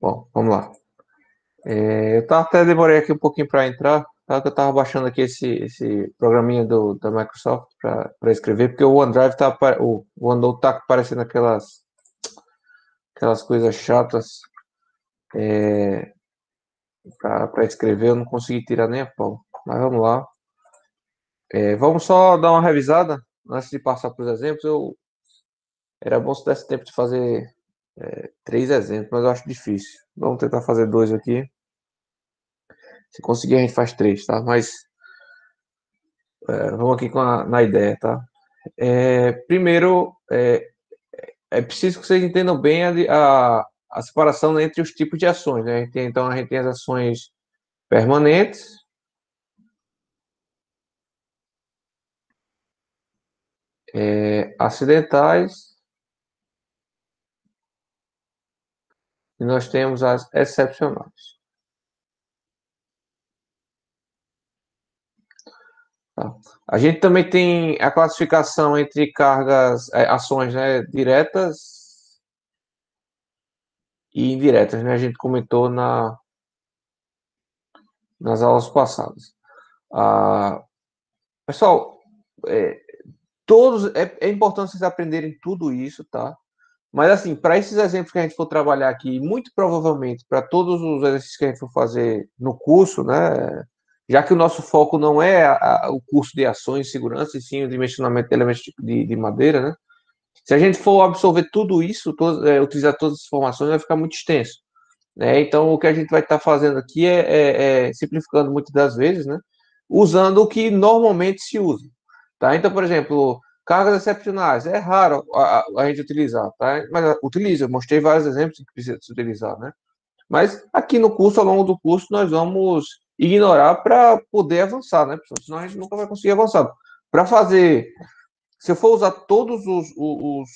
Bom, vamos lá. Eu tava até demorei aqui um pouquinho para entrar, tá? Que eu tava baixando aqui esse programinha da Microsoft para escrever, porque o OneDrive o OneNote tá aparecendo aquelas coisas chatas para escrever, eu não consegui tirar nem a pau. Mas vamos lá. Vamos só dar uma revisada antes de passar para os exemplos. Era bom se desse tempo de fazer 3 exemplos, mas eu acho difícil. Vamos tentar fazer dois aqui. Se conseguir, a gente faz três, tá? Mas vamos aqui na ideia, tá? Primeiro, é preciso que vocês entendam bem a separação entre os tipos de ações, né? Então, a gente tem as ações permanentes, acidentais, e nós temos as excepcionais. Tá? A gente também tem a classificação entre ações, né, diretas e indiretas, né? A gente comentou nas aulas passadas. Ah, pessoal, é, é importante vocês aprenderem tudo isso, tá? Mas assim, para esses exemplos que a gente for trabalhar aqui, muito provavelmente para todos os exercícios que a gente for fazer no curso, né? Já que o nosso foco não é o curso de ações de segurança, e sim o dimensionamento de elementos de madeira, né? Se a gente for absorver tudo isso, utilizar todas as informações, vai ficar muito extenso, né? Então, o que a gente vai estar fazendo aqui é simplificando muitas das vezes, né? Usando o que normalmente se usa, tá? Então, por exemplo, cargas excepcionais, é raro a gente utilizar, tá? Mas utiliza, eu mostrei vários exemplos que precisa se utilizar, né? Mas aqui no curso, ao longo do curso, nós vamos ignorar para poder avançar, né, pessoal? Senão a gente nunca vai conseguir avançar. Para fazer, se eu for usar todos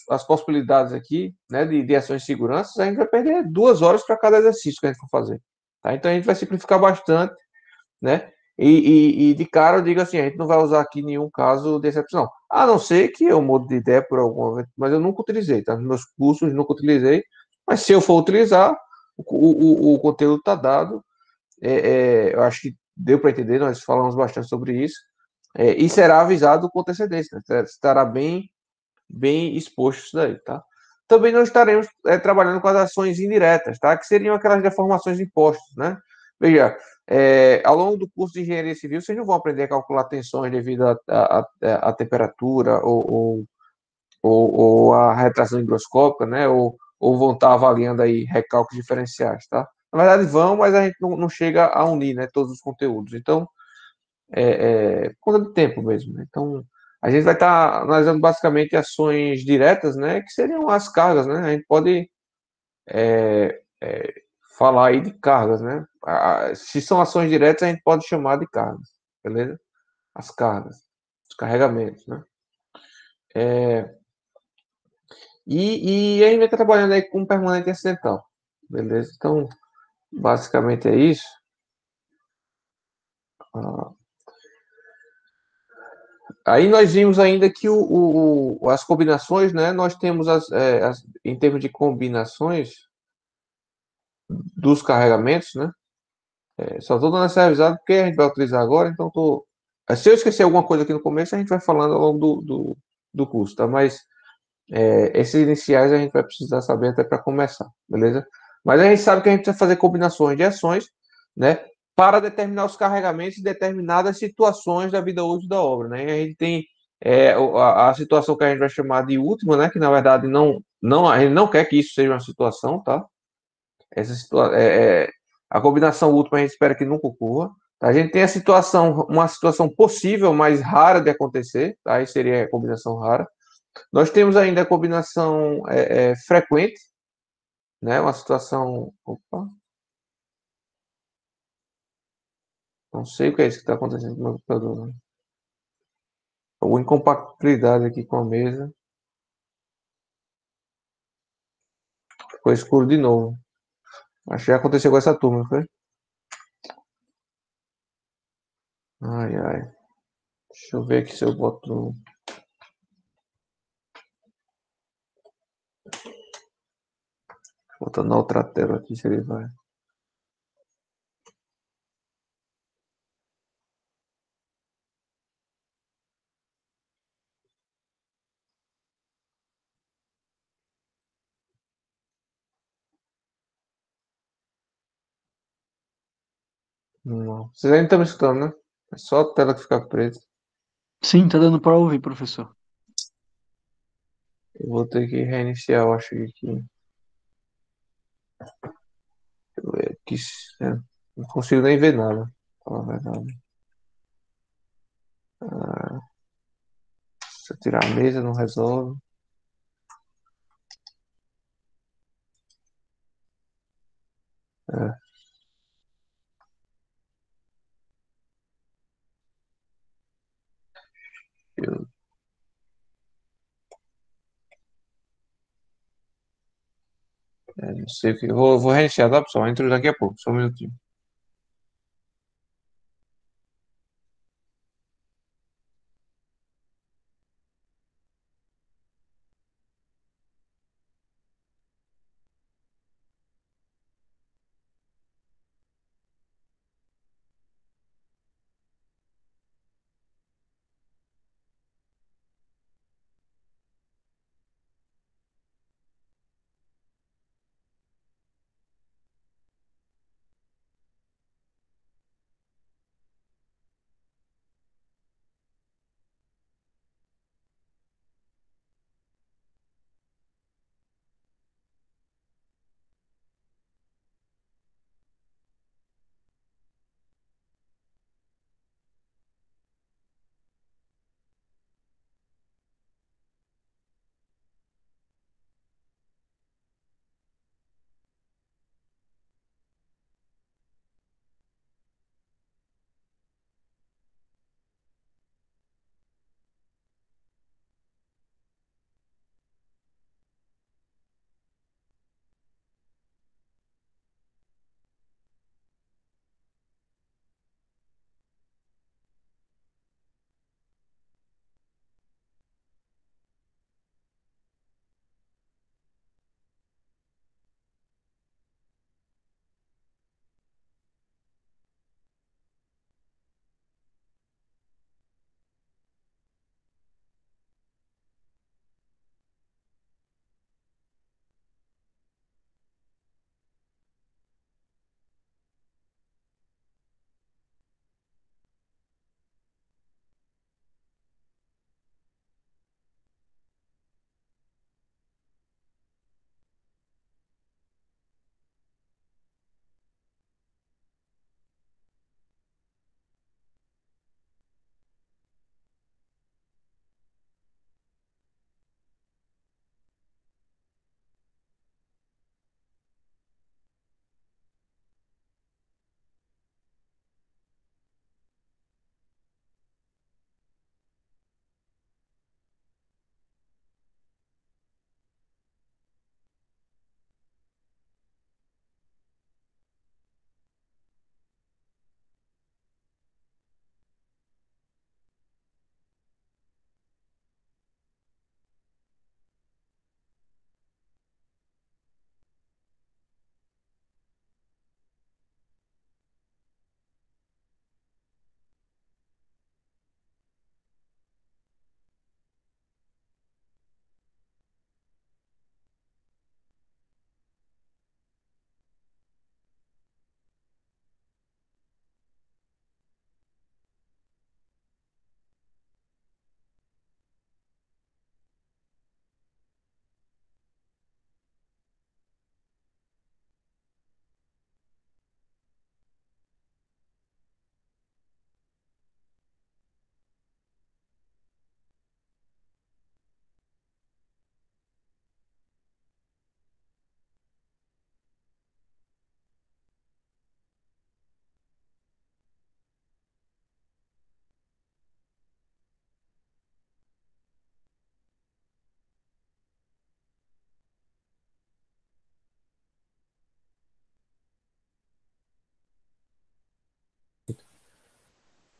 as possibilidades aqui, né, de ações de segurança, a gente vai perder 2 horas para cada exercício que a gente for fazer, tá? Então a gente vai simplificar bastante, né? E de cara eu digo assim, a gente não vai usar aqui nenhum caso de excepção. A não ser que eu mude de ideia por algum momento, mas eu nunca utilizei, tá? Nos meus cursos nunca utilizei, mas se eu for utilizar, o conteúdo está dado. Eu acho que deu para entender, nós falamos bastante sobre isso. E será avisado com antecedência, né? Estará bem exposto isso daí, tá? Também nós estaremos trabalhando com as ações indiretas, tá? Que seriam aquelas deformações de impostos, né? Veja, ao longo do curso de engenharia civil, vocês não vão aprender a calcular tensões devido à temperatura ou a retração higroscópica, né? Ou vão estar avaliando aí recálculos diferenciais, tá? Na verdade vão, mas a gente não chega a unir, né, todos os conteúdos. Então, por conta do tempo mesmo, né? Então, a gente vai estar analisando basicamente ações diretas, né, que seriam as cargas, né? A gente pode falar aí de cargas, né? Se são ações diretas, a gente pode chamar de cargas, beleza? As cargas, os carregamentos, né? E a gente vai estar trabalhando aí com permanente acidental, beleza? Então, basicamente é isso. Ah, aí nós vimos ainda que as combinações, né? Nós temos em termos de combinações dos carregamentos, né? Só estou dando essa revisada porque a gente vai utilizar agora, então se eu esquecer alguma coisa aqui no começo, a gente vai falando ao longo do curso, tá? Mas esses iniciais a gente vai precisar saber até para começar, beleza? Mas a gente sabe que a gente precisa fazer combinações de ações, né? Para determinar os carregamentos em determinadas situações da vida útil da obra, né? E a gente tem a situação que a gente vai chamar de última, né? Que na verdade a gente não quer que isso seja uma situação, tá? A combinação última a gente espera que nunca ocorra. Tá? A gente tem uma situação possível, mas rara de acontecer, tá? Aí seria a combinação rara. Nós temos ainda a combinação frequente, né? Uma situação. Opa, não sei o que é isso que está acontecendo com o meu computador. Né? Alguma incompatibilidade aqui com a mesa. Ficou escuro de novo. Acho que já aconteceu com essa turma, não foi? Ai, ai. Deixa eu ver aqui se eu boto. Voltando na outra tela aqui, se ele vai. Não. Vocês ainda estão me escutando, né? É só a tela que fica preta. Sim, tá dando para ouvir, professor. Eu vou ter que reiniciar, eu acho que aqui. Deixa eu ver aqui. É, não consigo nem ver nada. Fala a verdade. Se eu tirar a mesa, não resolve. É, eu, não sei o que. Vou reiniciar, tá, pessoal? Entro daqui a pouco, só um minutinho.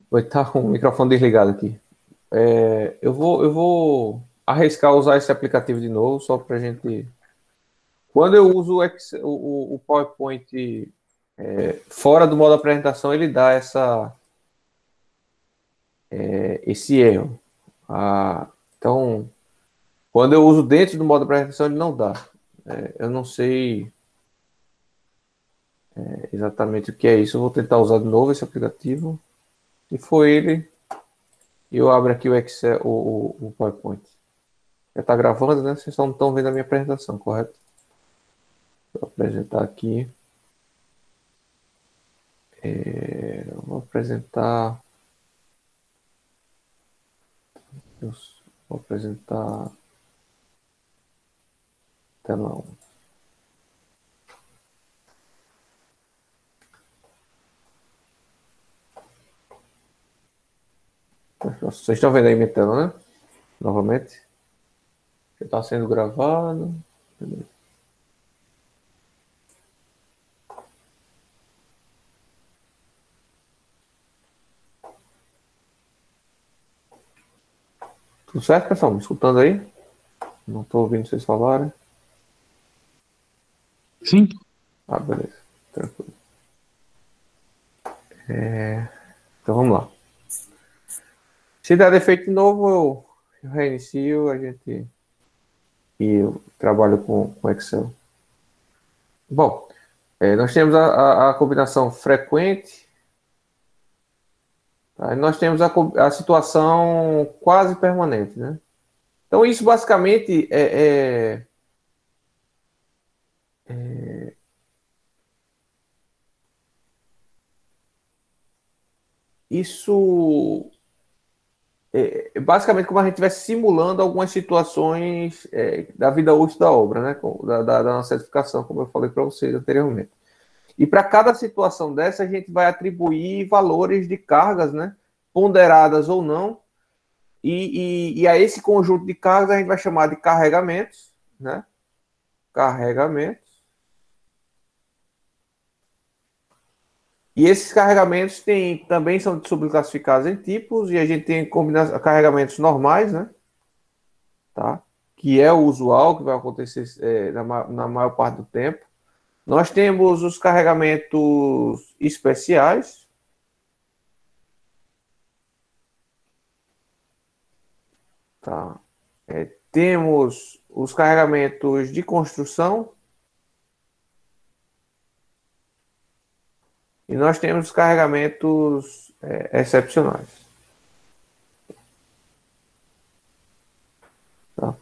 Vou estar com o microfone desligado aqui. Eu vou arriscar usar esse aplicativo de novo, só para a gente Quando eu uso o PowerPoint fora do modo apresentação, ele dá esse erro. Então, quando eu uso dentro do modo apresentação, ele não dá. Eu não sei exatamente o que é isso. Eu vou tentar usar de novo esse aplicativo. Se for ele, eu abro aqui o Excel, o PowerPoint. Já está gravando, né? Vocês não estão vendo a minha apresentação, correto? Vou apresentar aqui. Vou apresentar. Vou apresentar tela 1. Vocês estão vendo aí minha tela, né? Novamente. Está sendo gravado. Beleza. Tudo certo, pessoal? Me escutando aí? Não estou ouvindo vocês falarem. Sim. Beleza. Tranquilo. Então vamos lá. Se der defeito de novo, eu reinicio e eu trabalho com Excel. Bom, nós temos a combinação frequente. Tá? E nós temos a situação quase permanente, né? Então isso basicamente isso basicamente como a gente estivesse simulando algumas situações da vida útil da obra, né? Da nossa edificação, como eu falei para vocês anteriormente. E para cada situação dessa, a gente vai atribuir valores de cargas, né? Ponderadas ou não. E a esse conjunto de cargas a gente vai chamar de carregamentos, né? Carregamentos. E esses carregamentos também são subclassificados em tipos, e a gente tem carregamentos normais, né? Tá? Que é o usual, que vai acontecer na maior parte do tempo. Nós temos os carregamentos especiais. Tá? Temos os carregamentos de construção. E nós temos os carregamentos excepcionais. Tá?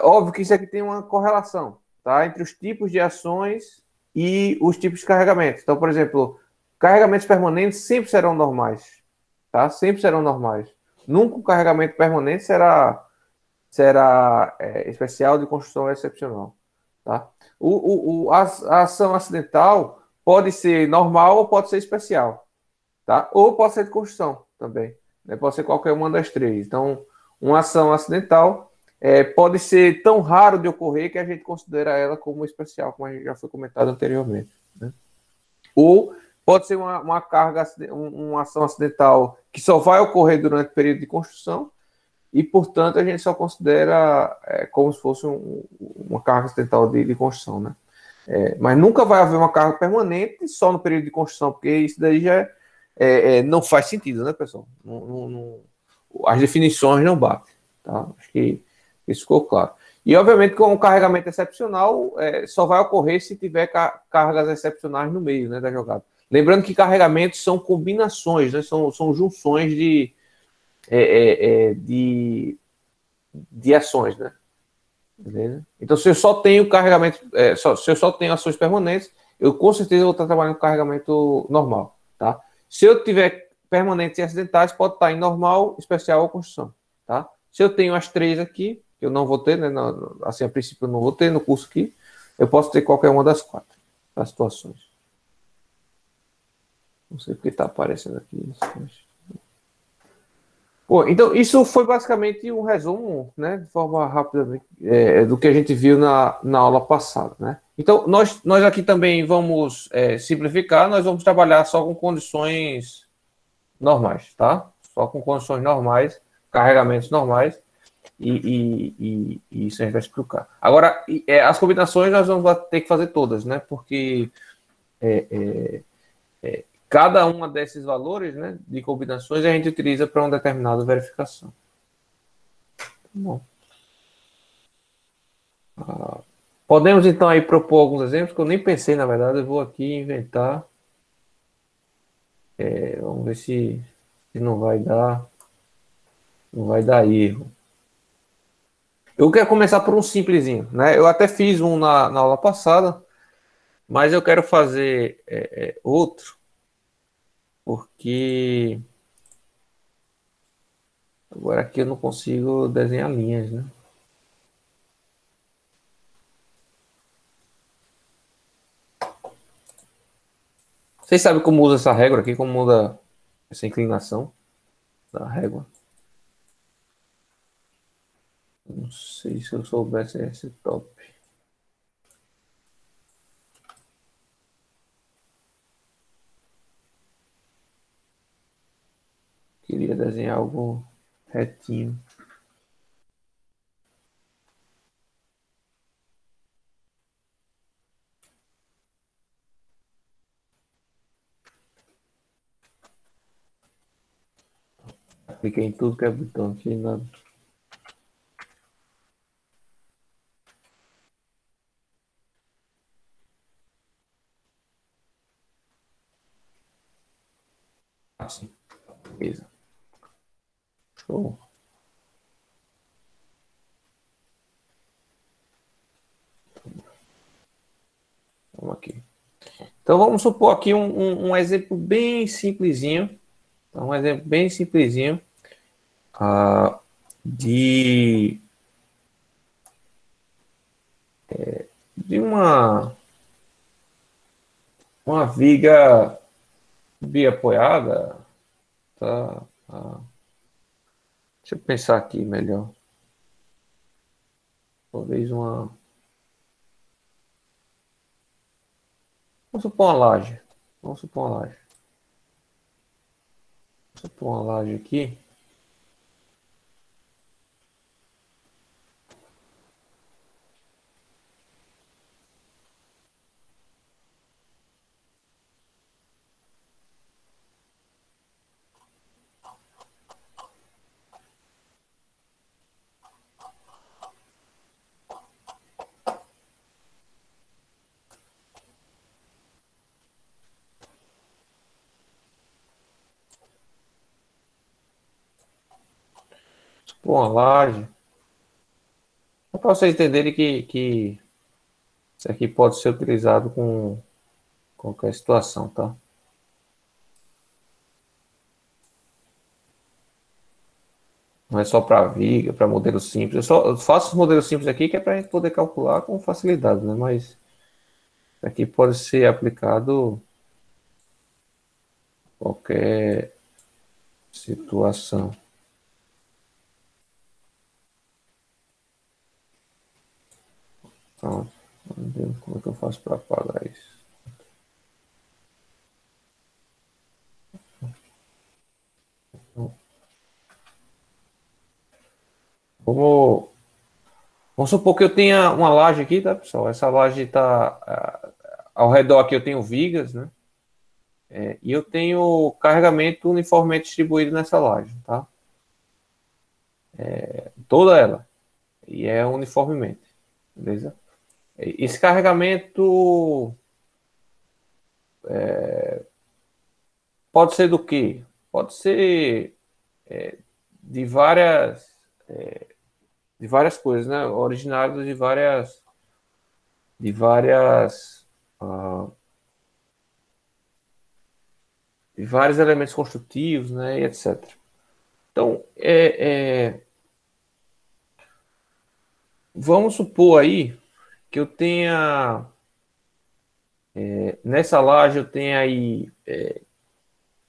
Óbvio que isso aqui tem uma correlação, tá? Entre os tipos de ações e os tipos de carregamentos. Então, por exemplo, carregamentos permanentes sempre serão normais. Tá? Sempre serão normais. Nunca um carregamento permanente será especial, de construção excepcional. Tá? A ação acidental pode ser normal ou pode ser especial. Tá? Ou pode ser de construção também. Né? Pode ser qualquer uma das três. Então, uma ação acidental pode ser tão raro de ocorrer que a gente considera ela como especial, como já foi comentado anteriormente. Né? Ou pode ser uma ação acidental que só vai ocorrer durante o período de construção e, portanto, a gente só considera como se fosse uma carga acidental de construção, né? Mas nunca vai haver uma carga permanente só no período de construção, porque isso daí já não faz sentido, né, pessoal? As definições não batem, tá? Acho que isso ficou claro. E, obviamente, com o carregamento excepcional, só vai ocorrer se tiver cargas excepcionais no meio, né, da jogada. Lembrando que carregamentos são combinações, né, são junções de ações, né? Beleza? Então, se eu só tenho carregamento, se eu só tenho ações permanentes, eu com certeza vou estar trabalhando com carregamento normal, tá? Se eu tiver permanentes e acidentais, pode estar em normal, especial ou construção, tá? Se eu tenho as três aqui, que eu não vou ter, né? Assim, a princípio eu não vou ter no curso aqui, eu posso ter qualquer uma das quatro situações. Não sei porque está aparecendo aqui. Bom, então, isso foi basicamente um resumo, né, de forma rápida, do que a gente viu na aula passada, né? Então, nós aqui também vamos simplificar, nós vamos trabalhar só com condições normais, tá? Só com condições normais, carregamentos normais. e isso a gente vai explicar. Agora, as combinações nós vamos ter que fazer todas, né? Porque cada uma desses valores, né, de combinações a gente utiliza para uma determinada verificação. Bom. Podemos então aí propor alguns exemplos que eu nem pensei, na verdade, eu vou aqui inventar. Vamos ver se não vai dar erro. Eu quero começar por um simplesinho, né? Eu até fiz um na aula passada, mas eu quero fazer outro, porque agora aqui eu não consigo desenhar linhas, né? Vocês sabem como usa essa régua aqui, como muda essa inclinação da régua? Não sei se eu soubesse esse top. Queria desenhar algo retinho. Cliquei em tudo que é botão aqui, nada. Assim. Beleza. Show. Vamos aqui. Então vamos supor aqui um exemplo bem simplesinho. Um exemplo bem simplesinho de, de uma viga biapoiada. Tá? Deixa eu pensar aqui melhor. Talvez uma. Vamos supor uma laje. Vamos supor uma laje. Vamos supor uma laje aqui. Supor uma laje. Só para vocês entenderem que isso aqui pode ser utilizado com qualquer situação, tá? Não é só para viga, para modelo simples. Eu faço os modelos simples aqui que é para a gente poder calcular com facilidade, né? Mas isso aqui pode ser aplicado em qualquer situação. Pronto. Vamos ver como é que eu faço para apagar isso. Vamos supor que eu tenha uma laje aqui, tá, pessoal? Essa laje está ao redor aqui eu tenho vigas, né? E eu tenho carregamento uniformemente distribuído nessa laje, tá? Toda ela. E é uniformemente, beleza? Esse carregamento pode ser do quê? Pode ser de de várias coisas, né? Originários de várias, ah, de vários elementos construtivos, né? E etc. Então, vamos supor aí que eu tenha nessa laje eu tenha aí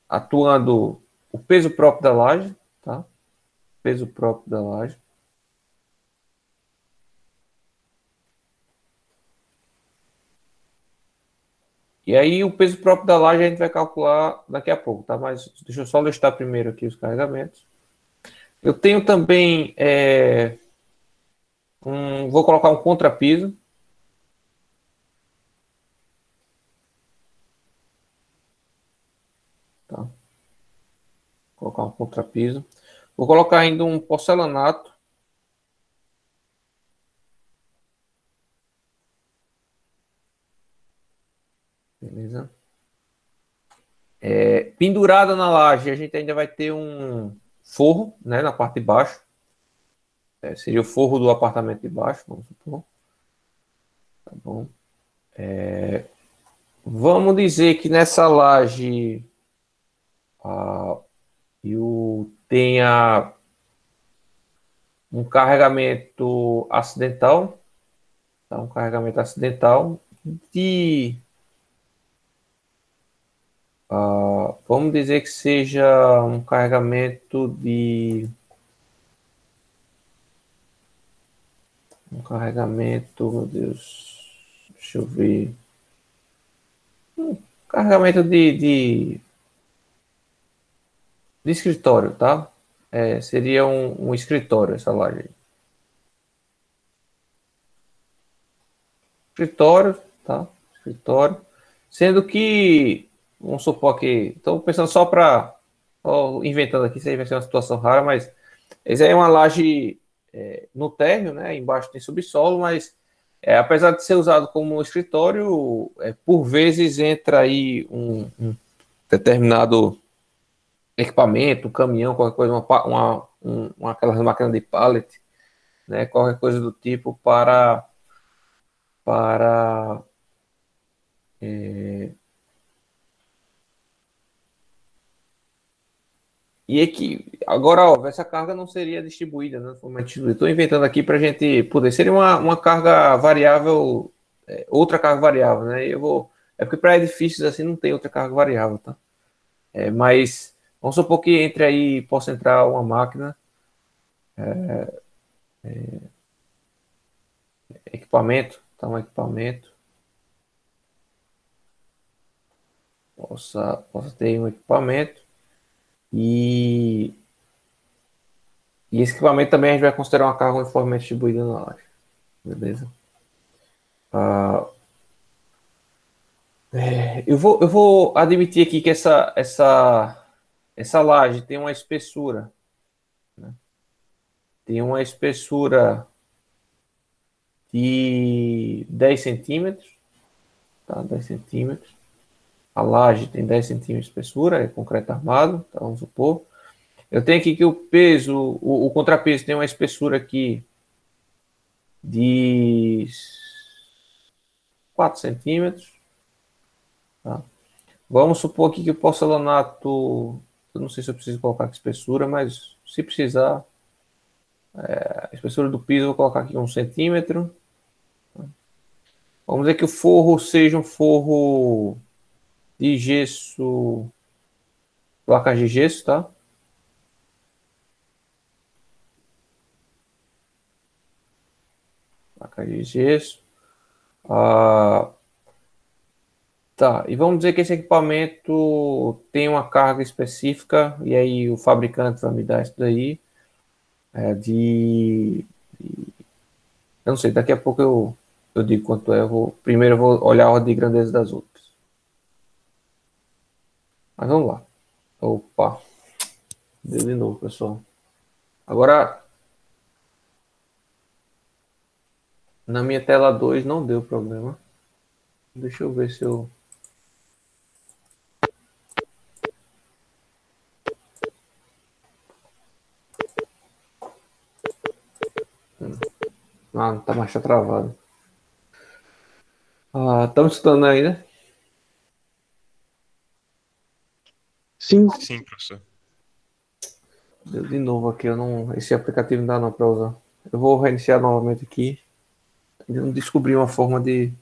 atuando o peso próprio da laje, tá? Peso próprio da laje. E aí o peso próprio da laje a gente vai calcular daqui a pouco, tá? Mas deixa eu só listar primeiro aqui os carregamentos. Eu tenho também vou colocar um contrapiso. Tá? Vou colocar um contrapiso. Vou colocar ainda um porcelanato. Beleza? Pendurada na laje, a gente ainda vai ter um forro, né, na parte de baixo. Seria o forro do apartamento de baixo, vamos supor. Tá bom. Vamos dizer que nessa laje eu tenha um carregamento acidental, tá? Um carregamento acidental de, vamos dizer que seja um carregamento meu Deus, deixa eu ver, carregamento de escritório, tá? Seria um escritório essa laje. Escritório, tá? Escritório. Sendo que, vamos supor que, estou pensando só para, inventando aqui, isso aí vai ser uma situação rara, mas esse aí é uma laje no térreo, né? Embaixo tem subsolo, mas apesar de ser usado como escritório, por vezes entra aí um determinado equipamento, um caminhão, qualquer coisa, aquelas máquinas de pallet, né? Qualquer coisa do tipo para e é que agora, ó, essa carga não seria distribuída, né? Estou inventando aqui para a gente poder. Seria uma carga variável, outra carga variável, né? É porque para edifícios assim não tem outra carga variável, tá? Mas vamos supor que entre aí, possa entrar uma máquina, equipamento, tá? Um equipamento, possa ter um equipamento e, e esse equipamento também a gente vai considerar uma carga uniformemente distribuída na laje, beleza? Ah, eu vou admitir aqui que essa laje tem uma espessura, né? Tem uma espessura de 10 centímetros, tá? 10 centímetros. A laje tem 10 centímetros de espessura, é concreto armado, tá? Vamos supor. Eu tenho aqui que o peso, o contrapeso tem uma espessura aqui de 4 centímetros, tá? Vamos supor aqui que o porcelanato, eu não sei se eu preciso colocar aqui espessura, mas se precisar, a espessura do piso, eu vou colocar aqui 1 centímetro. Vamos dizer que o forro seja um forro de gesso, placas de gesso, tá? Placas de gesso. Ah, tá, e vamos dizer que esse equipamento tem uma carga específica, e aí o fabricante vai me dar isso daí, eu não sei, daqui a pouco eu digo quanto é, primeiro eu vou olhar a ordem de grandeza das outras. Mas vamos lá. Opa, deu de novo, pessoal. Agora, na minha tela 2 não deu problema. Deixa eu ver se eu. Ah, não tá mais travado. Ah, estamos escutando aí, né? Sim, Sim, professor. Deu de novo aqui, eu não. Esse aplicativo não dá não para usar. Eu vou reiniciar novamente aqui. Ainda não descobri uma forma de.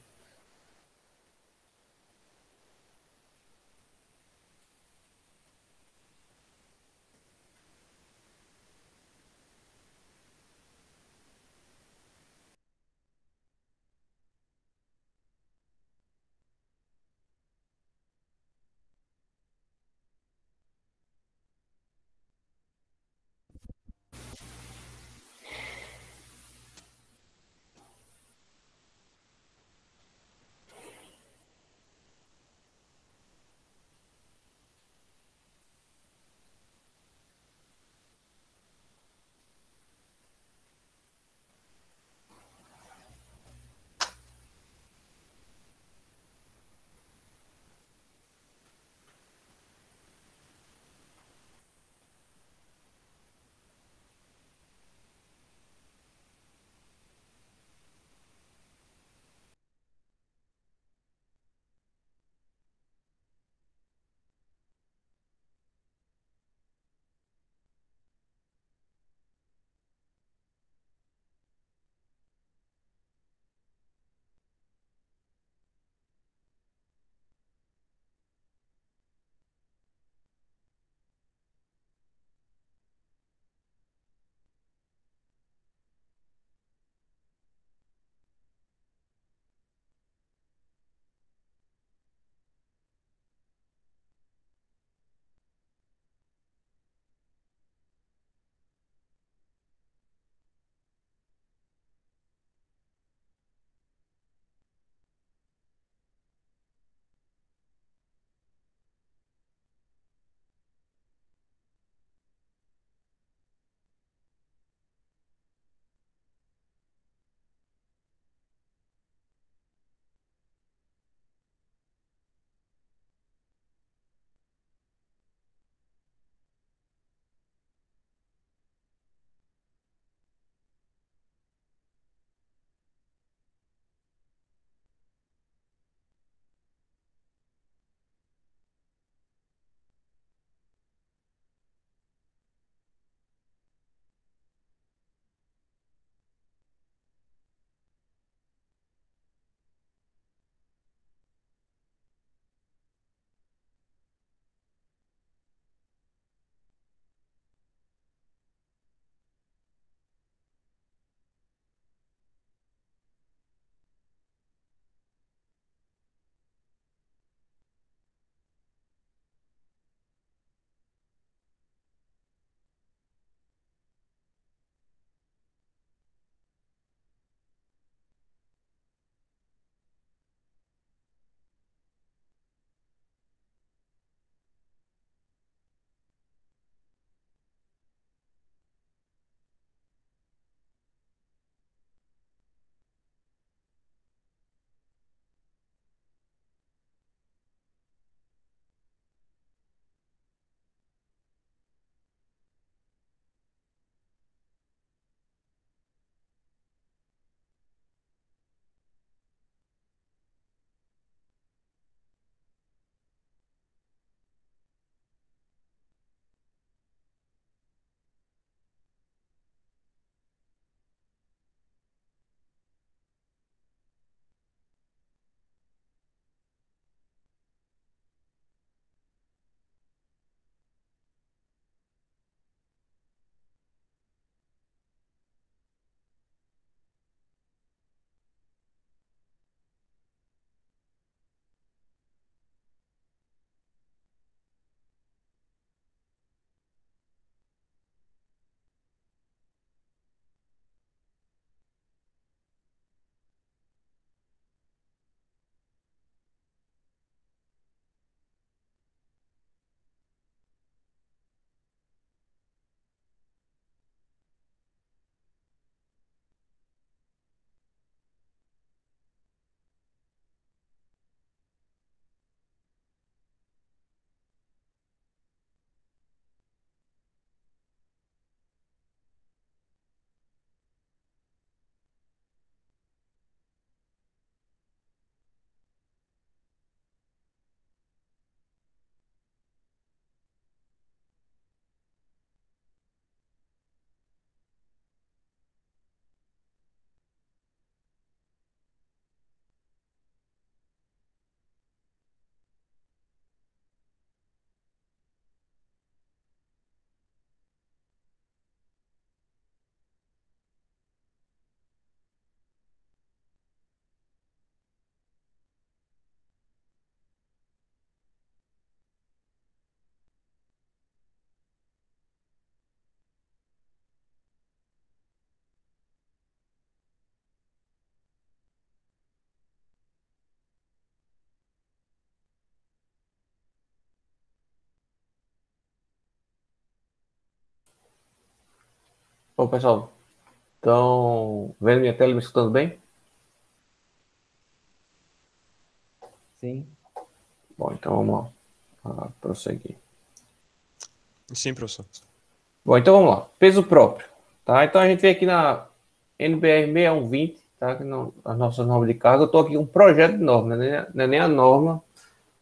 Bom, pessoal, estão vendo minha tela e me escutando bem? Sim. Bom, então vamos lá, prosseguir. Sim, professor. Bom, então vamos lá. Peso próprio, tá? Então a gente vem aqui na NBR 6120, tá? Que não, as nossas normas de carga. Eu estou aqui com um projeto de norma, né? Não é nem a norma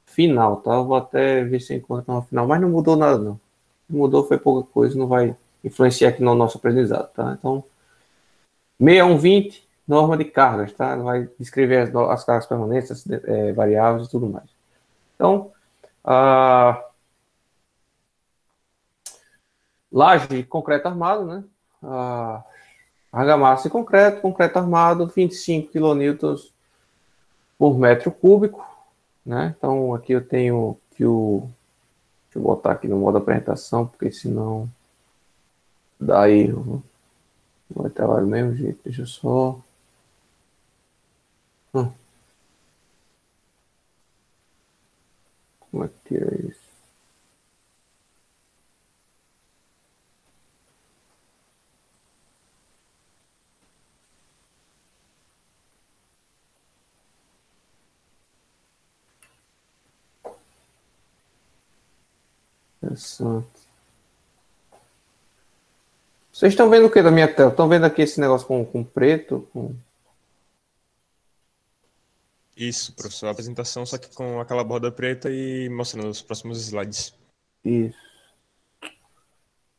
final, tá? Eu vou até ver se eu encontro a norma final, mas não mudou nada, não. Mudou foi pouca coisa, não vai influenciar aqui no nosso aprendizado, tá? Então, 6120, norma de cargas, tá? Vai descrever as cargas permanentes, variáveis e tudo mais. Então, a laje de concreto armado, né? A argamassa de concreto, concreto armado, 25 quilonewtons por metro cúbico, né? Então, aqui eu tenho que o... Deixa eu botar aqui no modo apresentação, porque senão dá erro. Vai trabalhar do mesmo jeito, deixa eu só... Como é que tira isso? Interessante. Vocês estão vendo o que da minha tela? Estão vendo aqui esse negócio com preto? Isso, professor. A apresentação, só que com aquela borda preta e mostrando os próximos slides. Isso.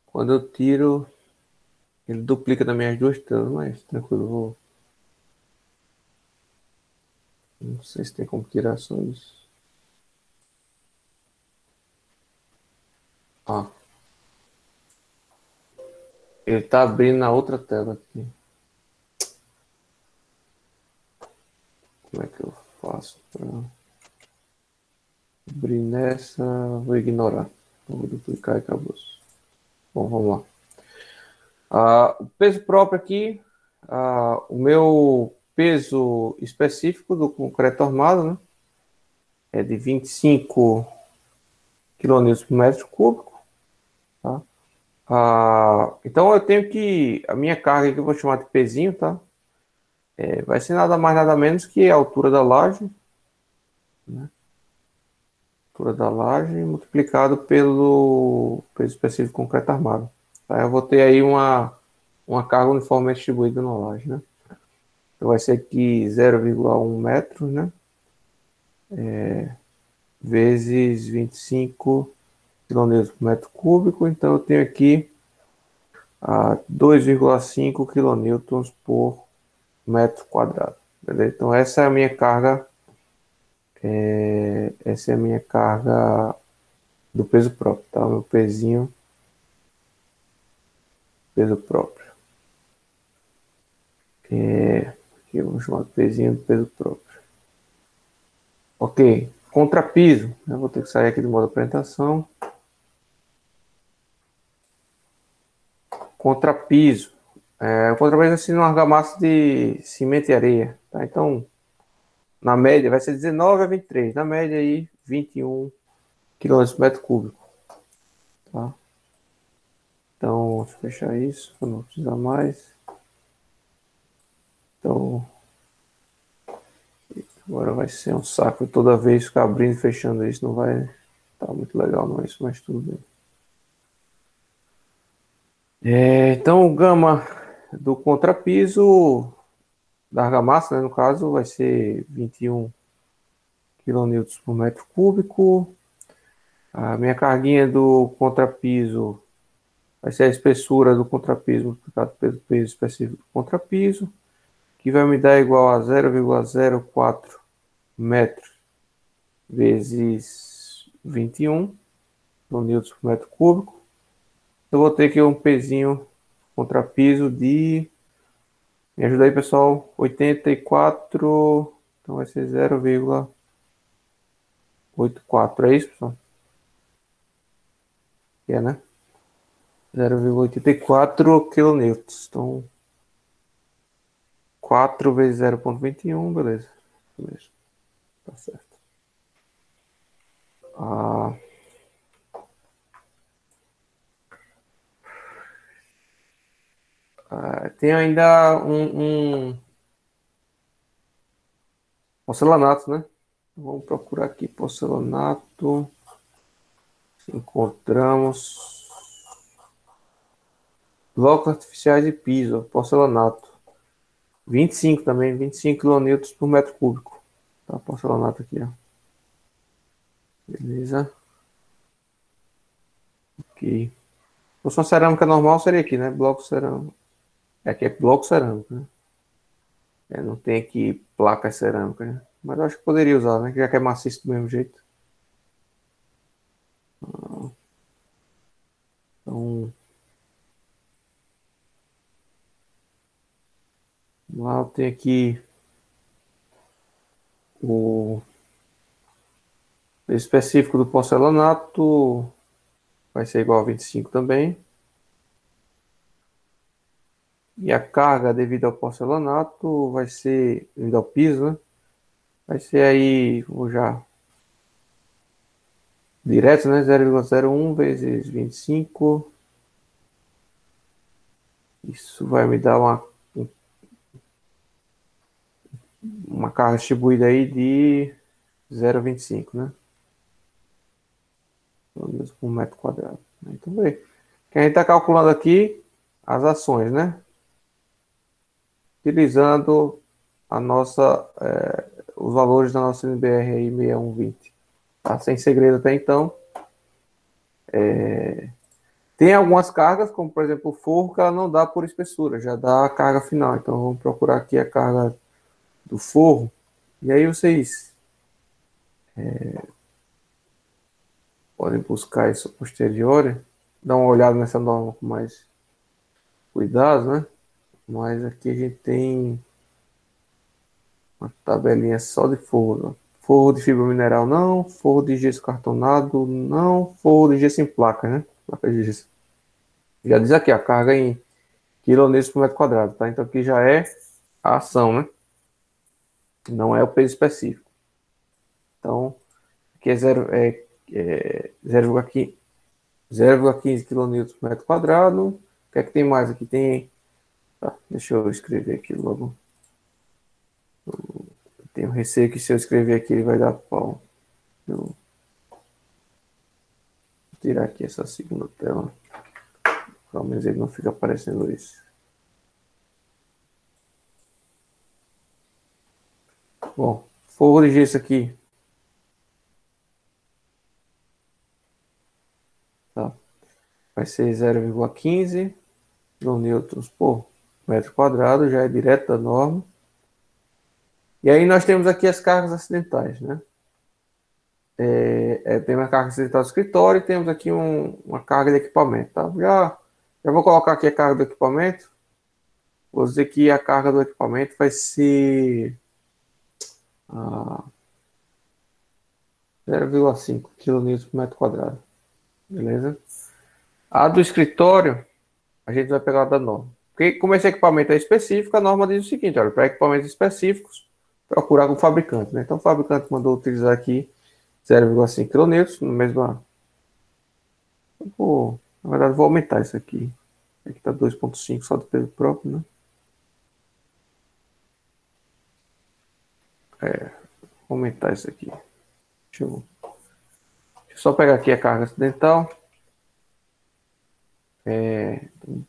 Quando eu tiro, ele duplica nas minhas duas telas, mas tranquilo, vou. Não sei se tem como tirar só isso. Ah. Ele tá abrindo na outra tela aqui. Como é que eu faço para abrir nessa? Vou ignorar. Vou duplicar e acabou. Bom, vamos lá. O peso próprio aqui, o meu peso específico do concreto armado, né? É de 25 quilonewtons por metro cúbico, tá? Então eu tenho que, a minha carga que eu vou chamar de pezinho, tá? Vai ser nada mais nada menos que a altura da laje, né? Altura da laje multiplicado pelo peso específico de concreto armado. Tá? Eu vou ter aí uma carga uniformemente distribuída na laje, né? Então vai ser aqui 0,1 metros, né? Vezes 25 quilonewtons por metro cúbico. Então eu tenho aqui 2,5 quilonewtons por metro quadrado. Beleza? Então essa é a minha carga do peso próprio, tá? O meu pezinho, peso próprio. Aqui eu vou chamar de pezinho do peso próprio. Ok, contrapiso. Eu vou ter que sair aqui do modo apresentação. Contrapiso. O contrapiso é assim uma argamassa de cimento e areia, tá? Então, na média vai ser 19 a 23. Na média aí, 21 quilômetros por metro cúbico, tá? Então, deixa eu fechar isso, para não precisar mais. Então, agora vai ser um saco toda vez ficar abrindo e fechando isso, não vai estar muito legal não isso, mas tudo bem. Então, o gama do contrapiso da argamassa, né, no caso, vai ser 21 quilonewtons por metro cúbico. A minha carguinha do contrapiso vai ser a espessura do contrapiso multiplicado pelo peso específico do contrapiso, que vai me dar igual a 0,04 metros vezes 21 newtons por metro cúbico. Eu vou ter aqui um pezinho contrapiso de... Me ajuda aí, pessoal. 84. Então vai ser 0,84. É isso, pessoal? Né? 0,84 quilonewtons. Então, 4 vezes 0,21, beleza. Beleza. Tá certo. Ah, Tem ainda um porcelanato, né? Vamos procurar aqui porcelanato. Encontramos blocos artificiais de piso, porcelanato. 25 também, 25 kN por metro cúbico. Tá, porcelanato aqui, ó. Beleza. Ok. Se fosse uma cerâmica normal, seria aqui, né? Bloco cerâmico. Aqui é bloco cerâmico, né? Não tem aqui placas cerâmicas, né? Mas eu acho que poderia usar, né? Já que é maciço do mesmo jeito. Então, lá tem aqui o específico do porcelanato. Vai ser igual a 25 também. E a carga devido ao porcelanato vai ser, devido ao piso, né? Vai ser aí, vou já direto, né? 0,01 vezes 25. Isso vai me dar uma carga distribuída aí de 0,25, né? Pelo menos por metro quadrado. Então, bem. O que a gente está calculando aqui, as ações, né? Utilizando os valores da nossa NBR aí 6120. Tá? Sem segredo até então. Tem algumas cargas, como por exemplo o forro, que ela não dá por espessura, já dá a carga final. Então vamos procurar aqui a carga do forro. E aí vocês podem buscar isso posterior, dar uma olhada nessa norma com mais cuidado, né? Mas aqui a gente tem uma tabelinha só de forro. Ó. Forro de fibra mineral não, forro de gesso cartonado não, forro de gesso em placa, né? Placa de gesso. Já diz aqui a carga em quilonewtons por metro quadrado, tá? Então aqui já é a ação, né? Não é o peso específico. Então, aqui é 0,15 kN por metro quadrado. O que é que tem mais aqui? Tem. Tá, deixa eu escrever aqui logo. Tenho receio que se eu escrever aqui ele vai dar pau. Vou tirar aqui essa segunda tela. Pelo menos ele não fica aparecendo isso. Bom, forro de gesso aqui. Tá. Vai ser 0,15 kN por metro quadrado, já é direto da norma. E aí nós temos aqui as cargas acidentais, né? Tem uma carga acidental do escritório e temos aqui uma carga de equipamento, tá? Já vou colocar aqui a carga do equipamento. Vou dizer que a carga do equipamento vai ser 0,5 kN por metro quadrado, beleza? A do escritório, a gente vai pegar da norma. Porque como esse equipamento é específico, a norma diz o seguinte, olha, para equipamentos específicos, procurar com o fabricante, né? Então o fabricante mandou utilizar aqui 0,5 kN, no mesmo. Na verdade, vou aumentar isso aqui. Aqui está 2,5 só do peso próprio, né? Vou aumentar isso aqui. Deixa eu só pegar aqui a carga acidental.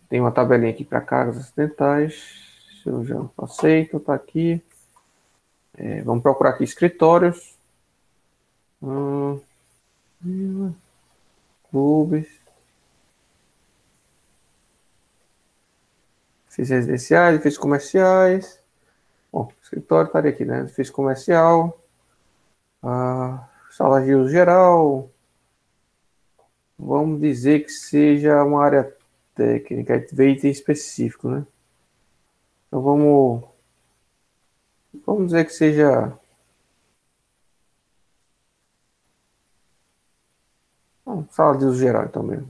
Tem uma tabelinha aqui para cargas acidentais. Eu já passei, então tá aqui. Vamos procurar aqui escritórios. Clubes. Edifícios residenciais, edifícios comerciais. Bom, escritório estaria aqui, né? Edifício comercial. Sala de uso geral. Vamos dizer que seja uma área técnica, item específico, né? Então vamos dizer que seja sala de uso geral, então mesmo.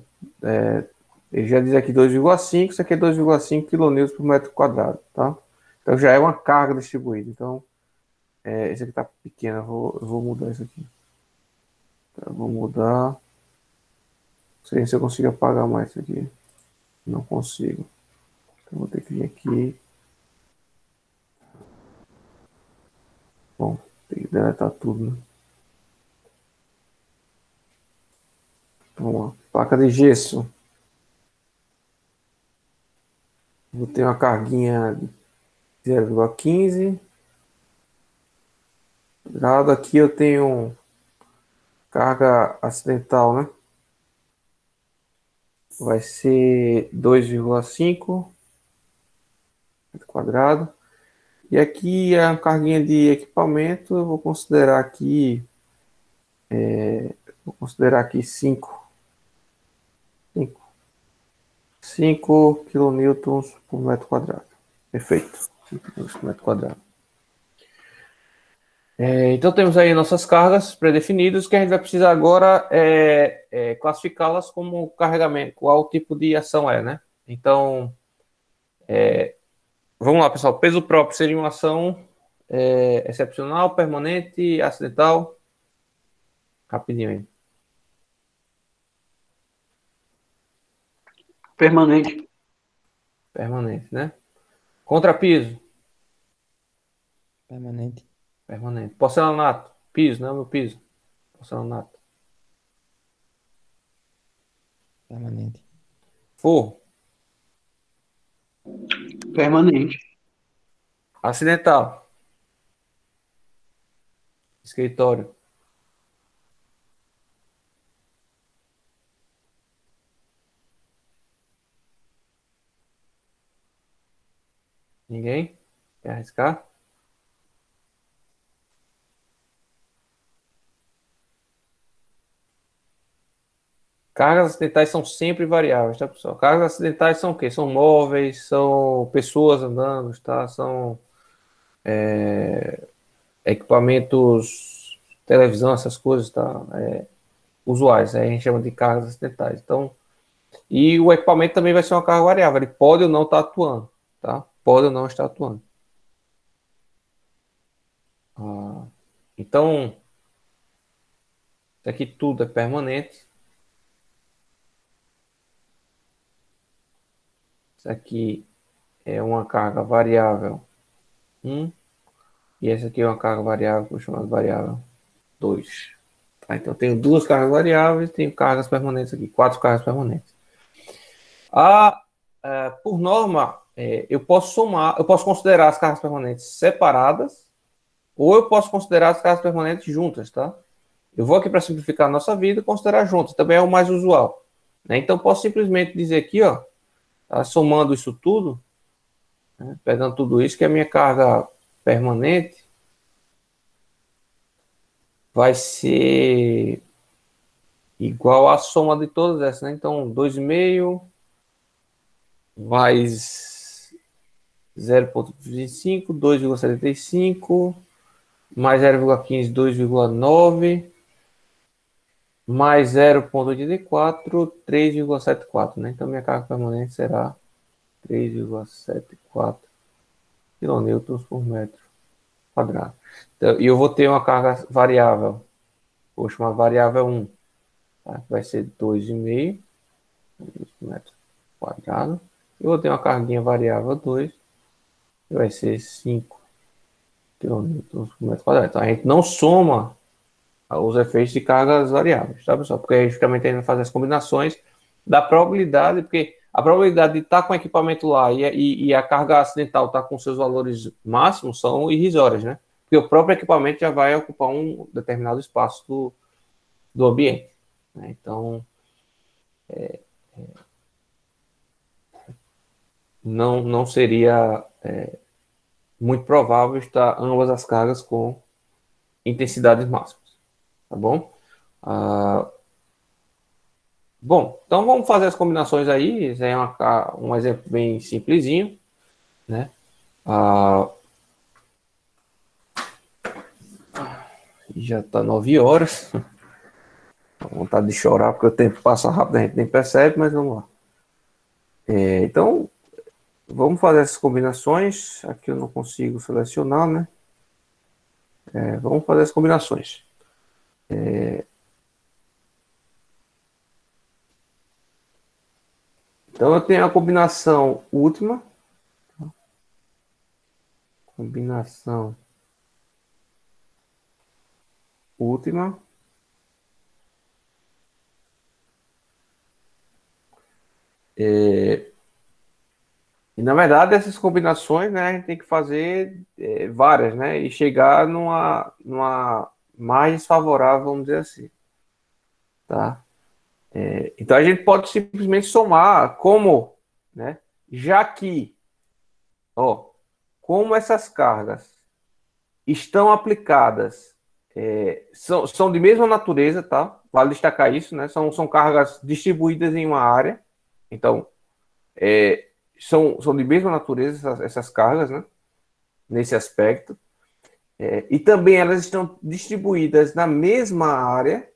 Ele já diz aqui 2,5, isso aqui é 2,5 kN por metro quadrado, tá? Então já é uma carga distribuída. Então, esse aqui tá pequeno, eu vou mudar isso aqui. Tá, vou mudar. Não sei se eu consigo apagar mais isso aqui. Não consigo. Então, vou ter que vir aqui. Bom, tem que deletar tudo, né? Vamos lá. Placa de gesso. Vou ter uma carguinha de 0,15. Do lado aqui eu tenho carga acidental, né? Vai ser 2,5 metro quadrado. E aqui a carguinha de equipamento, eu vou considerar aqui, cinco 5 kilonewtons por metro quadrado. Perfeito. 5 kN por metro quadrado. Então temos aí nossas cargas pré-definidas. O que a gente vai precisar agora é classificá-las como carregamento, qual tipo de ação é, né? Então, vamos lá, pessoal. Peso próprio seria uma ação excepcional, permanente, acidental. Rapidinho aí. Permanente. Permanente, né? Contrapiso. Permanente. Permanente. Porcelanato. Piso, não é o meu piso. Porcelanato. Permanente. Forro. Permanente. Acidental. Escritório. Ninguém? Quer arriscar? Cargas acidentais são sempre variáveis, tá, pessoal? Cargas acidentais são o quê? São móveis, são pessoas andando, tá? São equipamentos, televisão, essas coisas, tá? Usuais, aí a gente chama de cargas acidentais. Então, e o equipamento também vai ser uma carga variável, ele pode ou não estar atuando, tá? Pode ou não estar atuando. Então, isso aqui tudo é permanente. Isso aqui é uma carga variável 1. E essa aqui é uma carga variável, vou chamar de variável 2. Tá, então, eu tenho duas cargas variáveis, tenho cargas permanentes aqui, 4 cargas permanentes. Por norma, eu posso somar, eu posso considerar as cargas permanentes separadas, ou eu posso considerar as cargas permanentes juntas, tá? Eu vou aqui para simplificar a nossa vida e considerar juntas, também é o mais usual. Né? Então, posso simplesmente dizer aqui, ó, tá, somando isso tudo, né, pegando tudo isso, que a minha carga permanente vai ser igual à soma de todas essas, né? Então, 2,5 mais 0,25, 2,75, mais 0,15, 2,9, mais 0,84, 3,74, né? Então, minha carga permanente será 3,74 kN por metro quadrado. Então, e eu vou ter uma carga variável, vou chamar variável 1, tá? Vai ser 2,5 metros quadrados. Eu vou ter uma carguinha variável 2, que vai ser 5 kN por metro quadrado. Então, a gente não soma os efeitos de cargas variáveis, tá, pessoal? Porque aí justamente a gente vai fazer as combinações da probabilidade, porque a probabilidade de estar com o equipamento lá e a carga acidental estar com seus valores máximos são irrisórias, né? Porque o próprio equipamento já vai ocupar um determinado espaço do ambiente, né? Então, não seria muito provável estar ambas as cargas com intensidades máximas, tá bom? Bom, então vamos fazer as combinações aí. Esse é um exemplo bem simplesinho, né? Já está 9 horas. Tô com vontade de chorar porque o tempo passa rápido, a gente nem percebe, mas vamos lá. Então, vamos fazer essas combinações. Aqui eu não consigo selecionar, né? Vamos fazer as combinações. Então, eu tenho a combinação última, Combinação última. E na verdade, essas combinações, né, a gente tem que fazer várias, né, e chegar numa mais favorável, vamos dizer assim, tá? Então a gente pode simplesmente somar como, né, já que, ó, como essas cargas estão aplicadas, são de mesma natureza, tá? Vale destacar isso, né? São cargas distribuídas em uma área, então são de mesma natureza essas cargas, né? Nesse aspecto. E também elas estão distribuídas na mesma área,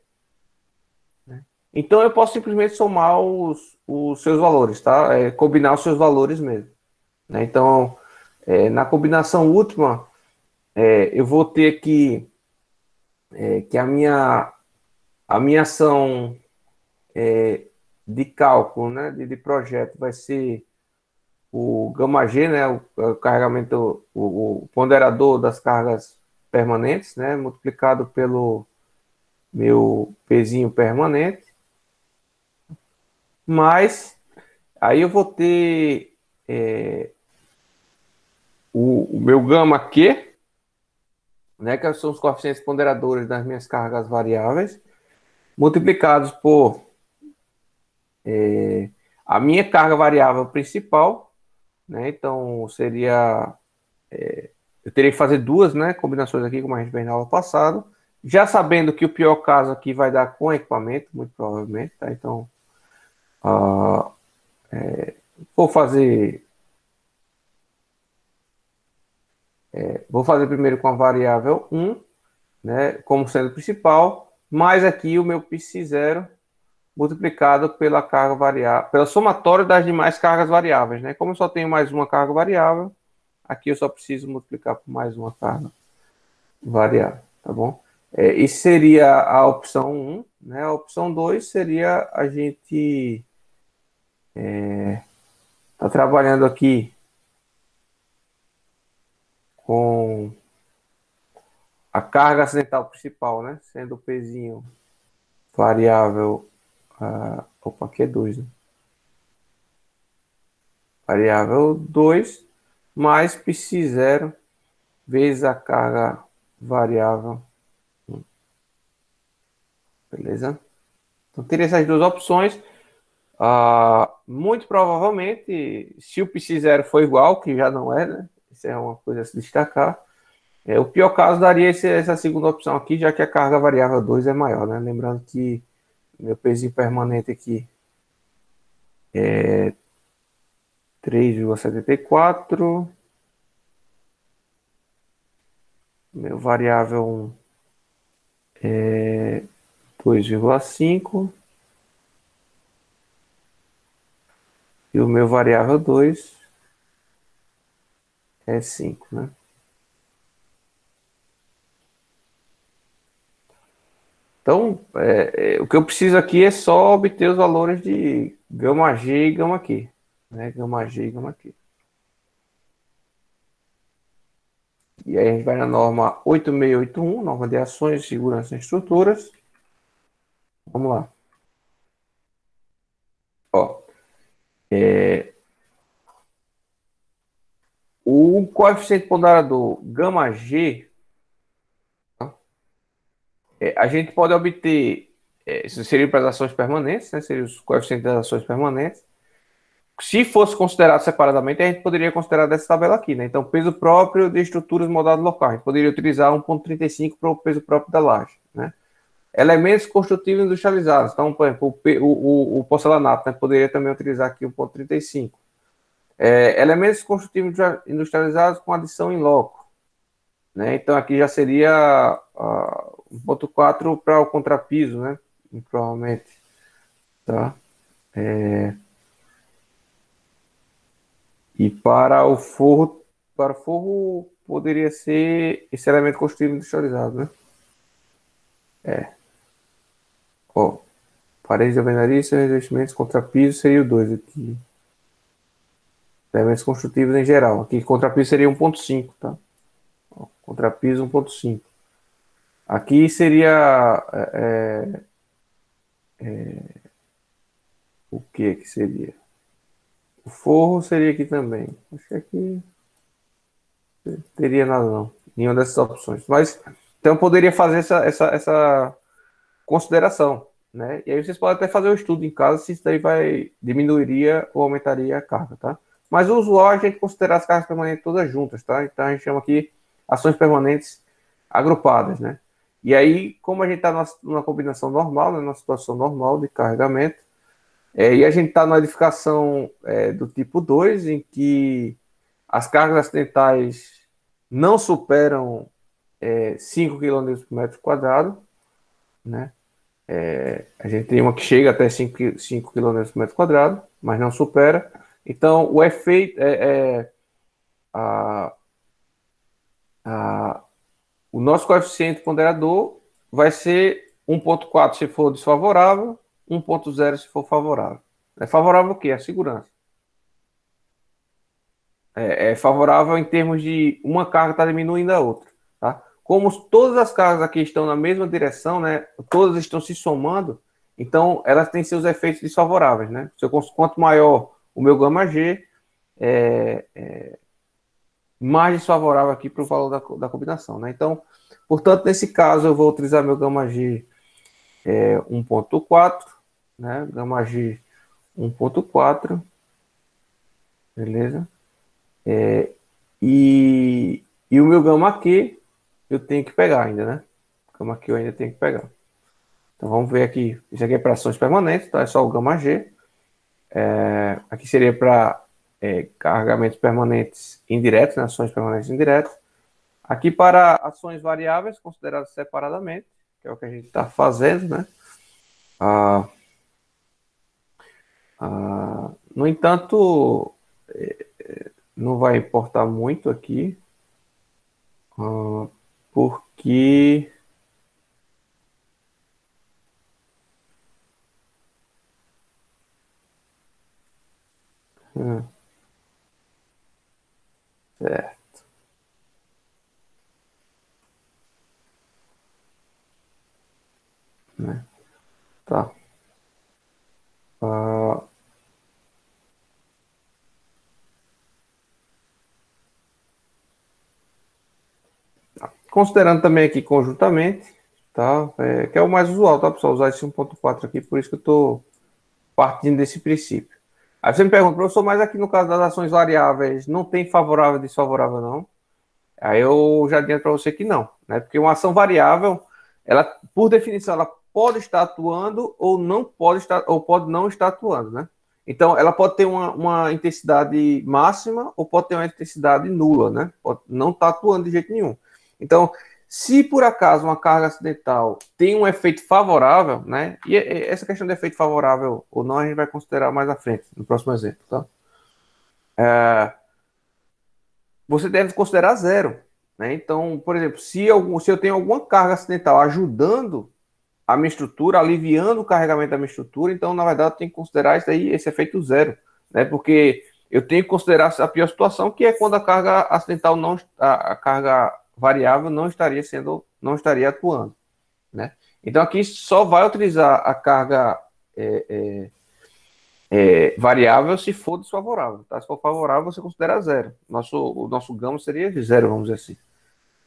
né? Então eu posso simplesmente somar os seus valores, tá? Combinar os seus valores mesmo, né? Então, na combinação última, eu vou ter que a minha ação de cálculo, né, de projeto vai ser o gama G, né, o carregamento, o ponderador das cargas permanentes, né, multiplicado pelo meu pezinho permanente, mas aí eu vou ter o meu gama Q, né, que são os coeficientes ponderadores das minhas cargas variáveis, multiplicados por a minha carga variável principal, né? Então seria eu teria que fazer duas, né, combinações aqui, como a gente fez na aula passada, já sabendo que o pior caso aqui vai dar com equipamento, muito provavelmente, tá? Então vou fazer primeiro com a variável 1, né, como sendo principal, mais aqui o meu π0 multiplicado pela carga variável, pela somatória das demais cargas variáveis, né? Como eu só tenho mais uma carga variável, aqui eu só preciso multiplicar por mais uma carga variável, tá bom? Isso seria a opção 1, né? A opção 2 seria a gente tá trabalhando aqui com a carga acidental principal, né? Sendo o pezinho variável, opa, aqui é 2, né? Variável 2 mais π0 vezes a carga variável 1. Beleza? Então, teria essas duas opções. Muito provavelmente, se o π0 for igual, que já não é, né? Isso é uma coisa a se destacar. O pior caso daria essa segunda opção aqui, já que a carga variável 2 é maior, né? Lembrando que meu pezinho permanente aqui é 3,74. Meu variável 1 é 2,5. E o meu variável 2 é 5, né? Então, o que eu preciso aqui é só obter os valores de gama G e gama Q, né? Gama G e gama Q. E aí a gente vai na norma 8681, norma de ações de segurança em estruturas. Vamos lá. Ó, o coeficiente ponderador gama G, tá? A gente pode obter, isso seria para as ações permanentes, né? Seria os coeficientes das ações permanentes. Se fosse considerado separadamente, a gente poderia considerar dessa tabela aqui, né? Então, peso próprio de estruturas modadas locais. A gente poderia utilizar 1,35 para o peso próprio da laje, né? Elementos construtivos industrializados. Então, por exemplo, o porcelanato, né? Poderia também utilizar aqui 1,35. Elementos construtivos industrializados com adição em loco, né? Então, aqui já seria 1,4 para o contrapiso, né? Provavelmente. Tá? E para o forro poderia ser esse elemento construtivo industrializado, né? Ó, paredes de alvenaria, revestimentos, contrapiso seria o 2 aqui. Elementos construtivos em geral. Aqui contrapiso seria 1,5, tá? contrapiso 1.5. Aqui seria o que seria? O forro seria aqui também. Acho que aqui não teria nada não, nenhuma dessas opções. Mas então eu poderia fazer essa consideração, né? E aí vocês podem até fazer o estudo em casa se isso daí diminuiria ou aumentaria a carga, tá? Mas o usual é a gente considerar as cargas permanentes todas juntas, tá? Então a gente chama aqui ações permanentes agrupadas, né? E aí, como a gente está numa combinação normal, né, numa situação normal de carregamento, e a gente está numa edificação do tipo 2, em que as cargas acidentais não superam 5 kN por metro quadrado, né? A gente tem uma que chega até 5 kN por metro quadrado, mas não supera. Então, o efeito o nosso coeficiente ponderador vai ser 1.4 se for desfavorável, 1.0 se for favorável. É favorável o quê? A segurança. É favorável em termos de uma carga está diminuindo a outra. Tá? Como todas as cargas aqui estão na mesma direção, né? Todas estão se somando, então elas têm seus efeitos desfavoráveis. Né? Quanto maior o meu gama G, mais desfavorável aqui para o valor da combinação. Né? Então, portanto, nesse caso, eu vou utilizar meu gama G 1.4, né? Gama G 1.4, beleza? E o meu gama Q eu tenho que pegar ainda, né? Gama Q eu ainda tenho que pegar. Então vamos ver aqui. Isso aqui é para ações permanentes, tá? É só o gama G. Aqui seria para carregamentos permanentes indiretos, né? Ações permanentes indiretas. Aqui para ações variáveis consideradas separadamente, que é o que a gente está fazendo, né? No entanto, não vai importar muito aqui, porque certo. Né? Tá. Considerando também aqui conjuntamente, tá? Que é o mais usual, tá, pessoal? Usar esse 1.4 aqui, por isso que eu estou partindo desse princípio. Aí você me pergunta, professor, mas aqui no caso das ações variáveis, não tem favorável e desfavorável, não? Aí eu já adianto para você que não, né? Porque uma ação variável, ela, por definição, ela pode estar atuando ou não pode estar, ou pode não estar atuando, né? Então, ela pode ter uma intensidade máxima ou pode ter uma intensidade nula, né? Pode não estar atuando de jeito nenhum. Então, se por acaso uma carga acidental tem um efeito favorável, né? E essa questão de efeito favorável ou não, a gente vai considerar mais à frente, no próximo exemplo, tá? Você deve considerar zero, né? Então, por exemplo, se eu tenho alguma carga acidental ajudando a minha estrutura, aliviando o carregamento da minha estrutura, então, na verdade, eu tenho que considerar isso aí, esse efeito zero, né? Porque eu tenho que considerar a pior situação, que é quando a carga acidental a carga variável não estaria atuando, né? Então, aqui só vai utilizar a carga variável se for desfavorável, tá? Se for favorável, você considera zero. O nosso gama seria de zero, vamos dizer assim,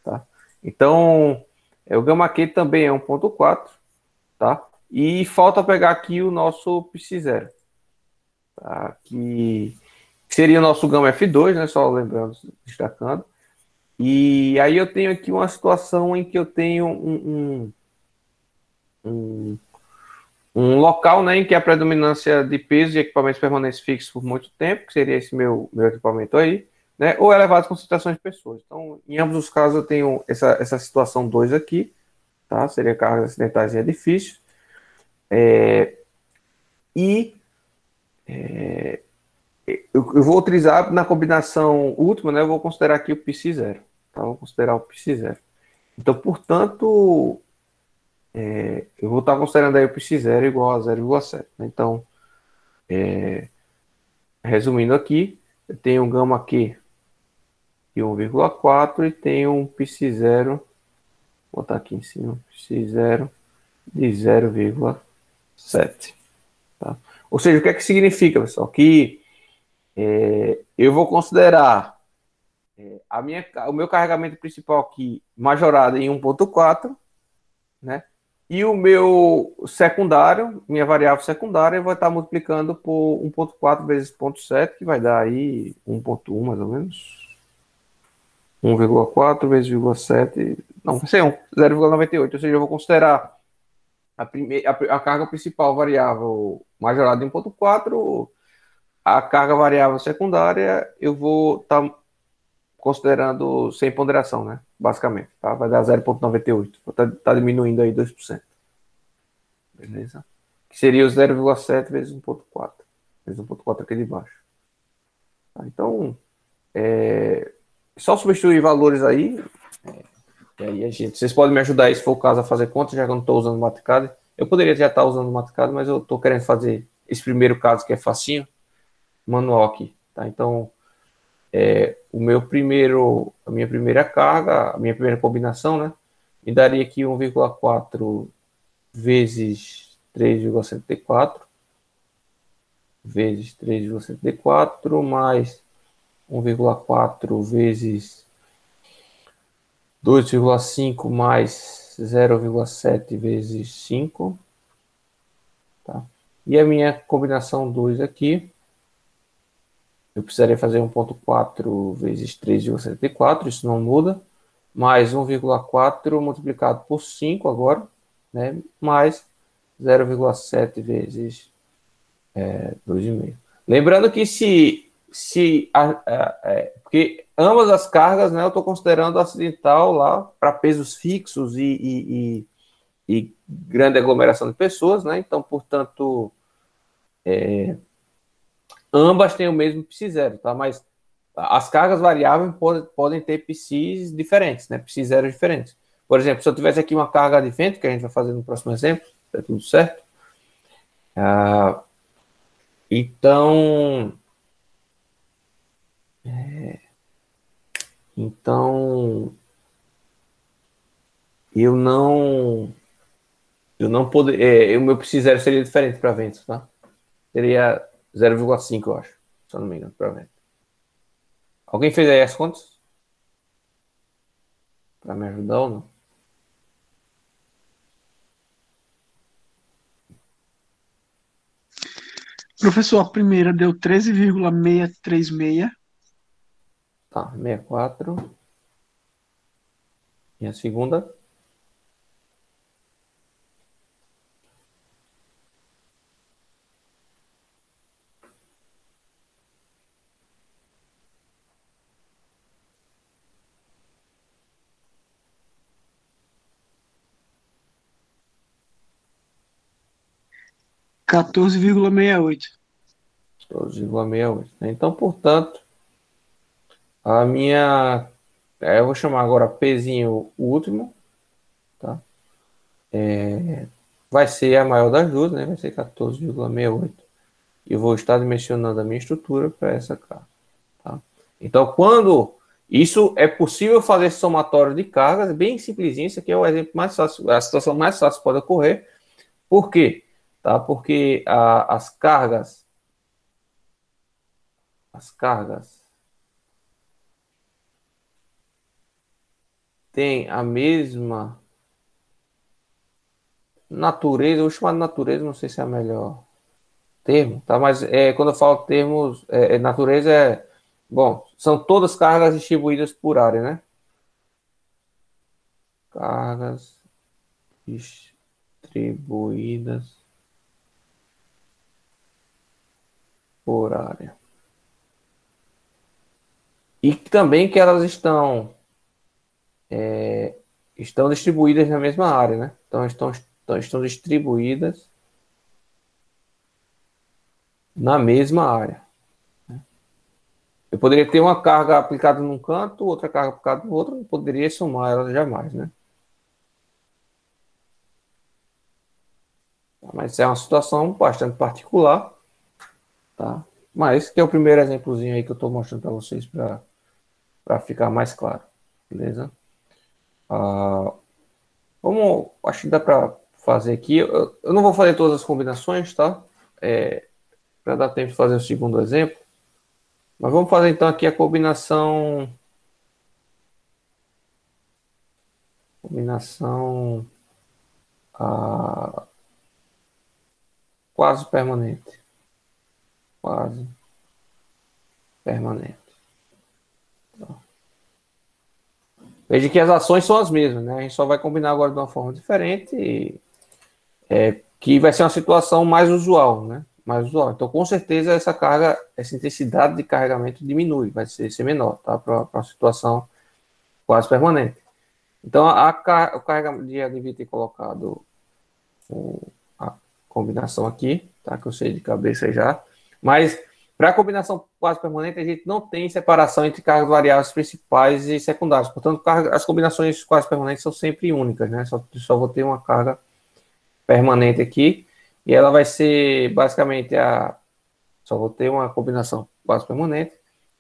tá? Então, o gama Q também é 1.4, tá? E falta pegar aqui o nosso psi0, tá? Que seria o nosso gama F2, né? Só lembrando, destacando. E aí eu tenho aqui uma situação em que eu tenho um local, né, em que a predominância de peso de equipamentos permanentes fixos por muito tempo, que seria esse meu equipamento aí, né, ou elevadas concentrações de pessoas. Então, em ambos os casos, eu tenho essa situação 2 aqui, tá? Seria cargas acidentais em edifícios. Eu vou utilizar na combinação última, né, eu vou considerar aqui o psi0, tá? Vou considerar o psi0. Então, portanto, eu vou estar considerando aí o psi0 igual a 0,7. Né? Então, resumindo aqui, eu tenho um gama Q de 1,4 e tenho um psi0, vou botar aqui em cima, psi0 de 0,7. Tá? Ou seja, o que é que significa, pessoal? Que eu vou considerar o meu carregamento principal aqui majorado em 1,4, né? E o meu secundário, minha variável secundária, vai estar multiplicando por 1,4 vezes 0,7, que vai dar aí 1,1 mais ou menos. 1,4 vezes 0,7, não, vai ser 0,98. Ou seja, eu vou considerar a carga principal variável majorada em 1,4, a carga variável secundária eu vou estar considerando sem ponderação, né? Basicamente, tá? Vai dar 0,98. Vou estar diminuindo aí 2%. Beleza? Que seria o 0,7 vezes 1,4. Vezes 1,4 aqui de baixo. Tá? Então, só substituir valores aí. E aí, vocês podem me ajudar aí, se for o caso, a fazer conta, já que eu não estou usando o Mathcad. Eu poderia já estar usando o Mathcad, mas eu estou querendo fazer esse primeiro caso, que é facinho, manual aqui. Tá? Então, a minha primeira carga, a minha primeira combinação, né? Me daria aqui 1,4 vezes 3,74 vezes 3,74 mais 1,4 vezes 2,5 mais 0,7 vezes 5. Tá? E a minha combinação 2 aqui, eu precisaria fazer 1,4 vezes 3,74, isso não muda, mais 1,4 multiplicado por 5 agora, né? Mais 0,7 vezes 2,5. Lembrando que porque ambas as cargas, né, eu estou considerando acidental lá para pesos fixos e grande aglomeração de pessoas, né? Então, portanto, ambas têm o mesmo psi0, tá? Mas as cargas variáveis podem ter psis diferentes, né? Psi0 diferentes. Por exemplo, se eu tivesse aqui uma carga de vento, que a gente vai fazer no próximo exemplo, tá tudo certo? Então, eu não poderia, o meu psi0 seria diferente para ventos, tá? Seria 0,5, eu acho, se eu não me engano, para vento. Alguém fez aí as contas? Para me ajudar ou não? Professor, a primeira deu 13,636. Tá, 64. E a segunda? R$14,68. 12,68. Então, portanto, a minha... eu vou chamar agora Pzinho último, tá? Vai ser a maior das duas, né? Vai ser 14,68. E eu vou estar dimensionando a minha estrutura para essa carga, tá? Então, quando isso é possível fazer somatório de cargas, bem simplesinho, isso aqui é o exemplo mais fácil, a situação mais fácil pode ocorrer. Por quê? Tá? Porque as cargas têm a mesma natureza, eu vou chamar de natureza, não sei se é a melhor termo, tá? Mas quando eu falo termos, natureza bom, são todas cargas distribuídas por área, né? Cargas distribuídas por área. E também que elas estão distribuídas na mesma área, né? Então estão distribuídas na mesma área. Eu poderia ter uma carga aplicada num canto, outra carga aplicada no outro, não poderia somar elas jamais, né? Mas é uma situação bastante particular, tá? Mas que é o primeiro exemplozinho aí que eu estou mostrando para vocês para para ficar mais claro, beleza? Acho que dá para fazer aqui. Eu não vou fazer todas as combinações, tá? Para dar tempo de fazer o segundo exemplo. Mas vamos fazer então aqui a combinação quase permanente. Quase permanente. Veja que as ações são as mesmas, né? A gente só vai combinar agora de uma forma diferente, que vai ser uma situação mais usual, né? Mais usual. Então, com certeza, essa intensidade de carregamento diminui, vai ser menor, tá? Para uma situação quase permanente. Então, o carregamento, já devia ter colocado a combinação aqui, tá? Que eu sei de cabeça já. Mas, para a combinação quase permanente, a gente não tem separação entre cargas variáveis principais e secundárias. Portanto, as combinações quase permanentes são sempre únicas, né? Só vou ter uma carga permanente aqui. E ela vai ser basicamente só vou ter uma combinação quase permanente.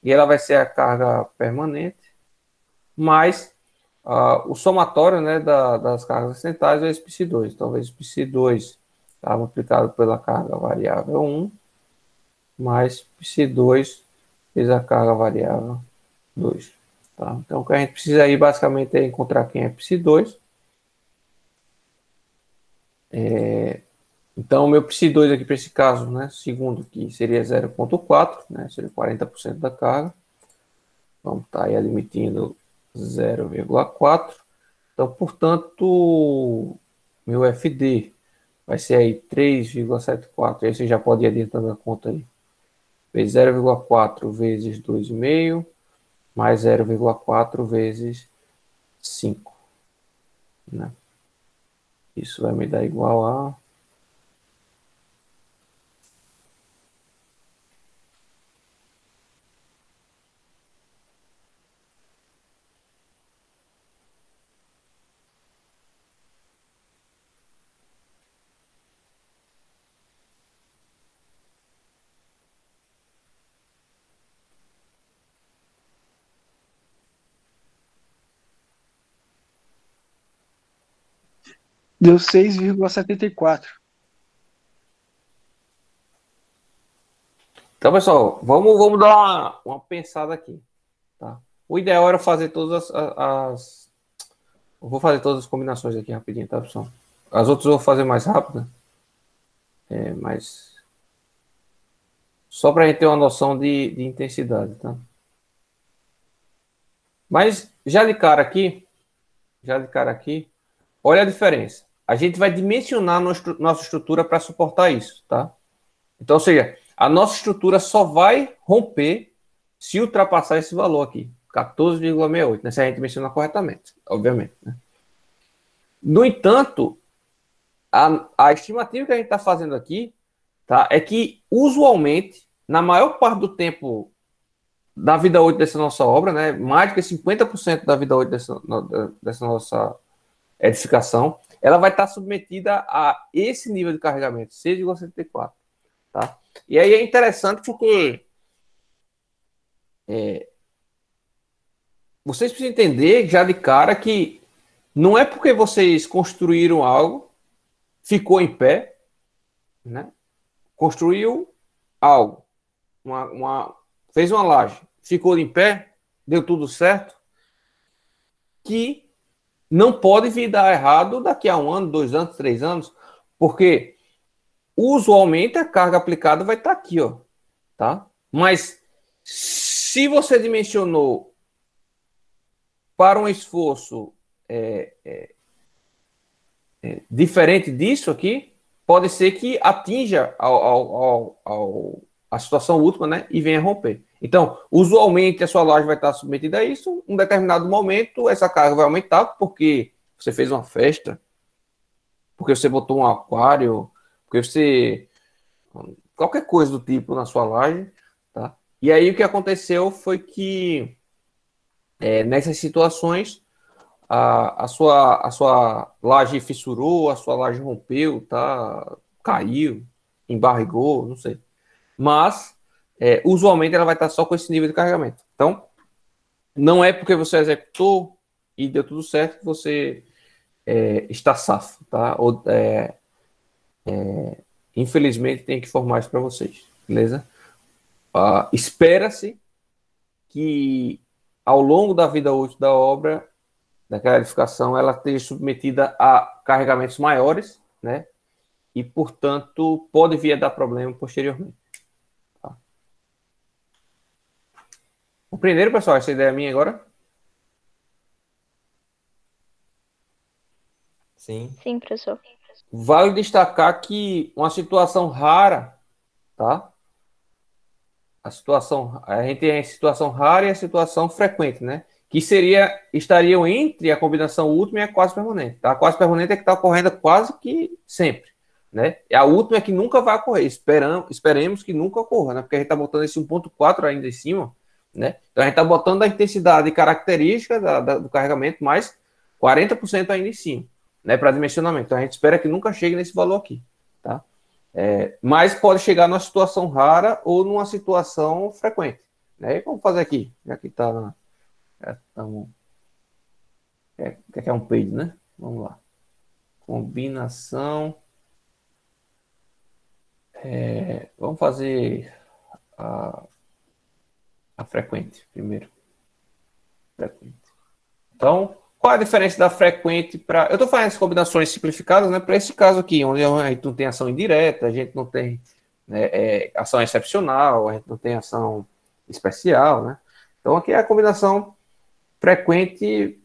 E ela vai ser a carga permanente mais o somatório, né, das cargas acidentais vezes π2. Então, vezes π2 tá, multiplicado pela carga variável 1, mais π2 vezes a carga variável 2. Tá? Então, o que a gente precisa aí, basicamente, é encontrar quem é π2. Então, o meu π2 aqui, para esse caso, né, segundo aqui, seria 0,4, né, seria 40% da carga. Vamos estar aí admitindo 0,4. Então, portanto, meu FD vai ser aí 3,74. Aí você já pode ir adiantando a conta aí. Vezes 0,4 vezes 2,5, mais 0,4 vezes 5. Né? Isso vai me dar igual a... Deu 6,74. Então, pessoal, vamos dar uma pensada aqui. Tá? O ideal era fazer todas eu vou fazer todas as combinações aqui rapidinho, tá, pessoal? As outras eu vou fazer mais rápido. Mas só para a gente ter uma noção de intensidade, tá? Mas já de cara aqui, olha a diferença. A gente vai dimensionar nossa estrutura para suportar isso, tá? Então, ou seja, a nossa estrutura só vai romper se ultrapassar esse valor aqui, 14,68, né? Se a gente mencionar corretamente, obviamente. Né? No entanto, a estimativa que a gente está fazendo aqui, tá, é que, usualmente, na maior parte do tempo da vida útil dessa nossa obra, né, mais de 50% da vida útil dessa nossa edificação, ela vai estar submetida a esse nível de carregamento, 6,74. Tá? E aí é interessante porque vocês precisam entender já de cara que não é porque vocês construíram algo, ficou em pé, né? Construiu algo, fez uma laje, ficou em pé, deu tudo certo, que não pode vir dar errado daqui a 1 ano, 2 anos, 3 anos, porque usualmente a carga aplicada vai estar aqui, ó, tá? Mas se você dimensionou para um esforço diferente disso aqui, pode ser que atinja a situação última, né, e venha romper. Então, usualmente a sua laje vai estar submetida a isso. Em um determinado momento, essa carga vai aumentar porque você fez uma festa, porque você botou um aquário, porque você... qualquer coisa do tipo na sua laje, tá? E aí o que aconteceu foi que nessas situações a sua laje fissurou, a sua laje rompeu, tá? Caiu, embarrigou, não sei. Mas usualmente ela vai estar só com esse nível de carregamento. Então, não é porque você executou e deu tudo certo que você está safo, tá? Infelizmente, tem que informar isso para vocês, beleza? Espera-se que ao longo da vida útil da obra, daquela edificação, ela esteja submetida a carregamentos maiores, né? E, portanto, pode vir a dar problema posteriormente. Tá? Compreenderam, pessoal, essa ideia minha agora? Sim. Sim, professor. Vale destacar que uma situação rara, tá? A gente tem a situação rara e a situação frequente, né? Que estariam entre a combinação última e a quase permanente. Tá? A quase permanente é que está ocorrendo quase que sempre, né? E a última é que nunca vai ocorrer. Esperemos que nunca ocorra, né? Porque a gente está botando esse 1.4 ainda em cima, né? Então a gente está botando a intensidade característica do carregamento mais 40% ainda em cima, né? Para dimensionamento. Então a gente espera que nunca chegue nesse valor aqui, tá? Mas pode chegar numa situação rara ou numa situação frequente, né? E vamos fazer aqui, já que está na. Que é um page, né? Vamos lá. Combinação. Vamos fazer a frequente primeiro. Frequente. Então, qual a diferença da frequente para. Eu estou fazendo as combinações simplificadas, né? Para esse caso aqui, onde a gente não tem ação indireta, a gente não tem ação excepcional, a gente não tem ação especial, né? Então, aqui é a combinação frequente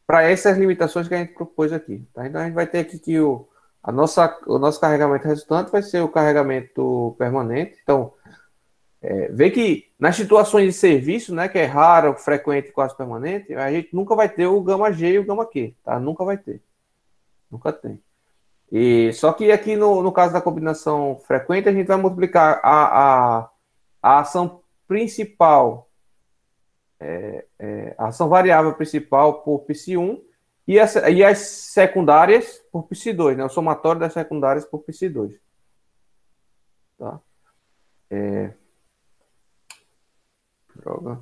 para essas limitações que a gente propôs aqui. Tá? Então, a gente vai ter aqui que o nosso carregamento resultante vai ser o carregamento permanente. Então, vê que nas situações de serviço, né, que é raro, frequente e quase permanente, a gente nunca vai ter o gama G e o gama Q, tá? Nunca vai ter. Nunca tem. E só que aqui no caso da combinação frequente, a gente vai multiplicar a ação principal, a ação variável principal por π1 e as secundárias por π2, né? O somatório das secundárias por π2. Tá? Droga.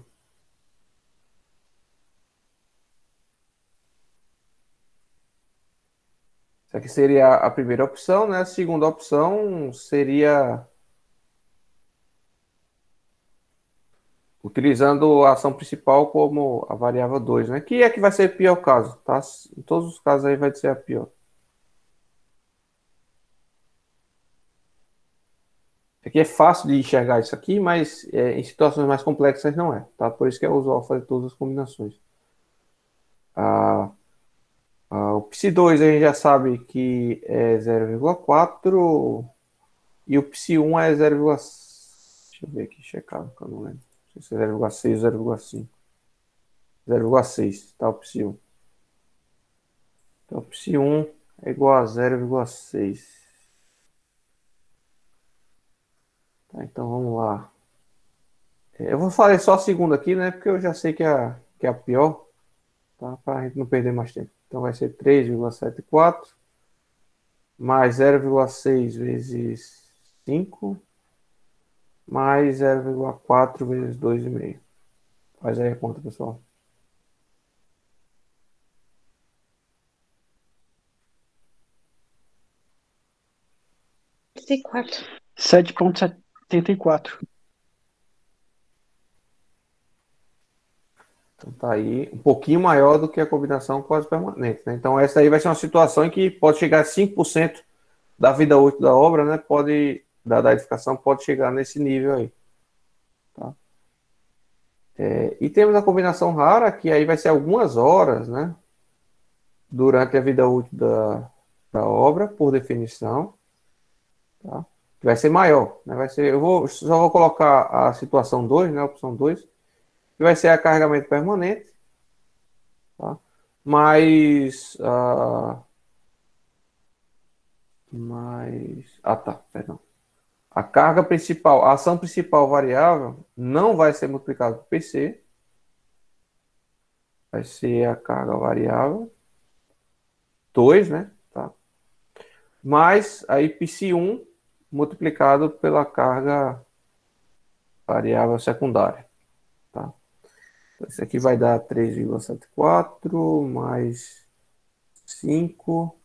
Essa aqui seria a primeira opção, né? A segunda opção seria utilizando a ação principal como a variável 2, né? Que é que vai ser o pior caso, tá? Em todos os casos aí vai ser a pior. Aqui é fácil de enxergar isso aqui, mas em situações mais complexas não é, tá? Por isso que é usual fazer todas as combinações. O π2 a gente já sabe que é 0,4 e o π1 é 0, deixa eu ver aqui, checar, que eu não lembro. Não sei se é 0,6 ou 0,5. 0,6, tá? O π1. Então, o π1 é igual a 0,6. Tá, então, vamos lá. Eu vou fazer só a segunda aqui, né? Porque eu já sei que é a pior. Tá? Para a gente não perder mais tempo. Então, vai ser 3,74 mais 0,6 vezes 5 mais 0,4 vezes 2,5. Faz aí a conta, pessoal. Quatro. 7,74. Então tá aí um pouquinho maior do que a combinação quase permanente, né? Então essa aí vai ser uma situação em que pode chegar a 5% da vida útil da obra, né? Da edificação pode chegar nesse nível aí. Tá? E temos a combinação rara, que aí vai ser algumas horas, né? Durante a vida útil da obra, por definição. Tá? Que vai ser maior, né? Só vou colocar a situação 2, né? A opção 2. Que vai ser a carregamento permanente, tá? Perdão. A carga principal, a ação principal variável não vai ser multiplicada por PC, vai ser a carga variável 2, né? Tá? Mais aí π1 multiplicado pela carga variável secundária. Esse aqui vai dar 3,74 mais 5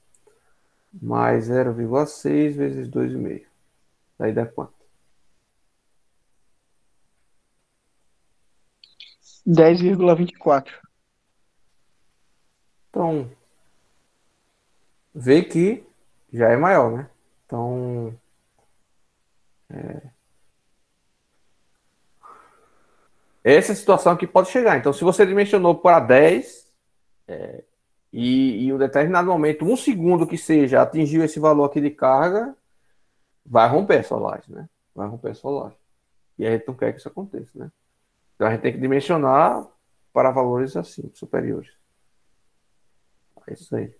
mais 0,6 vezes 2,5. Daí dá quanto? 10,24. Então, vê que já é maior, né? Então, essa situação aqui pode chegar. Então, se você dimensionou para 10 e em um determinado momento, um segundo que seja, atingiu esse valor aqui de carga, vai romper essa laje, né? Vai romper essa laje. E a gente não quer que isso aconteça, né? Então, a gente tem que dimensionar para valores assim, superiores. É isso aí.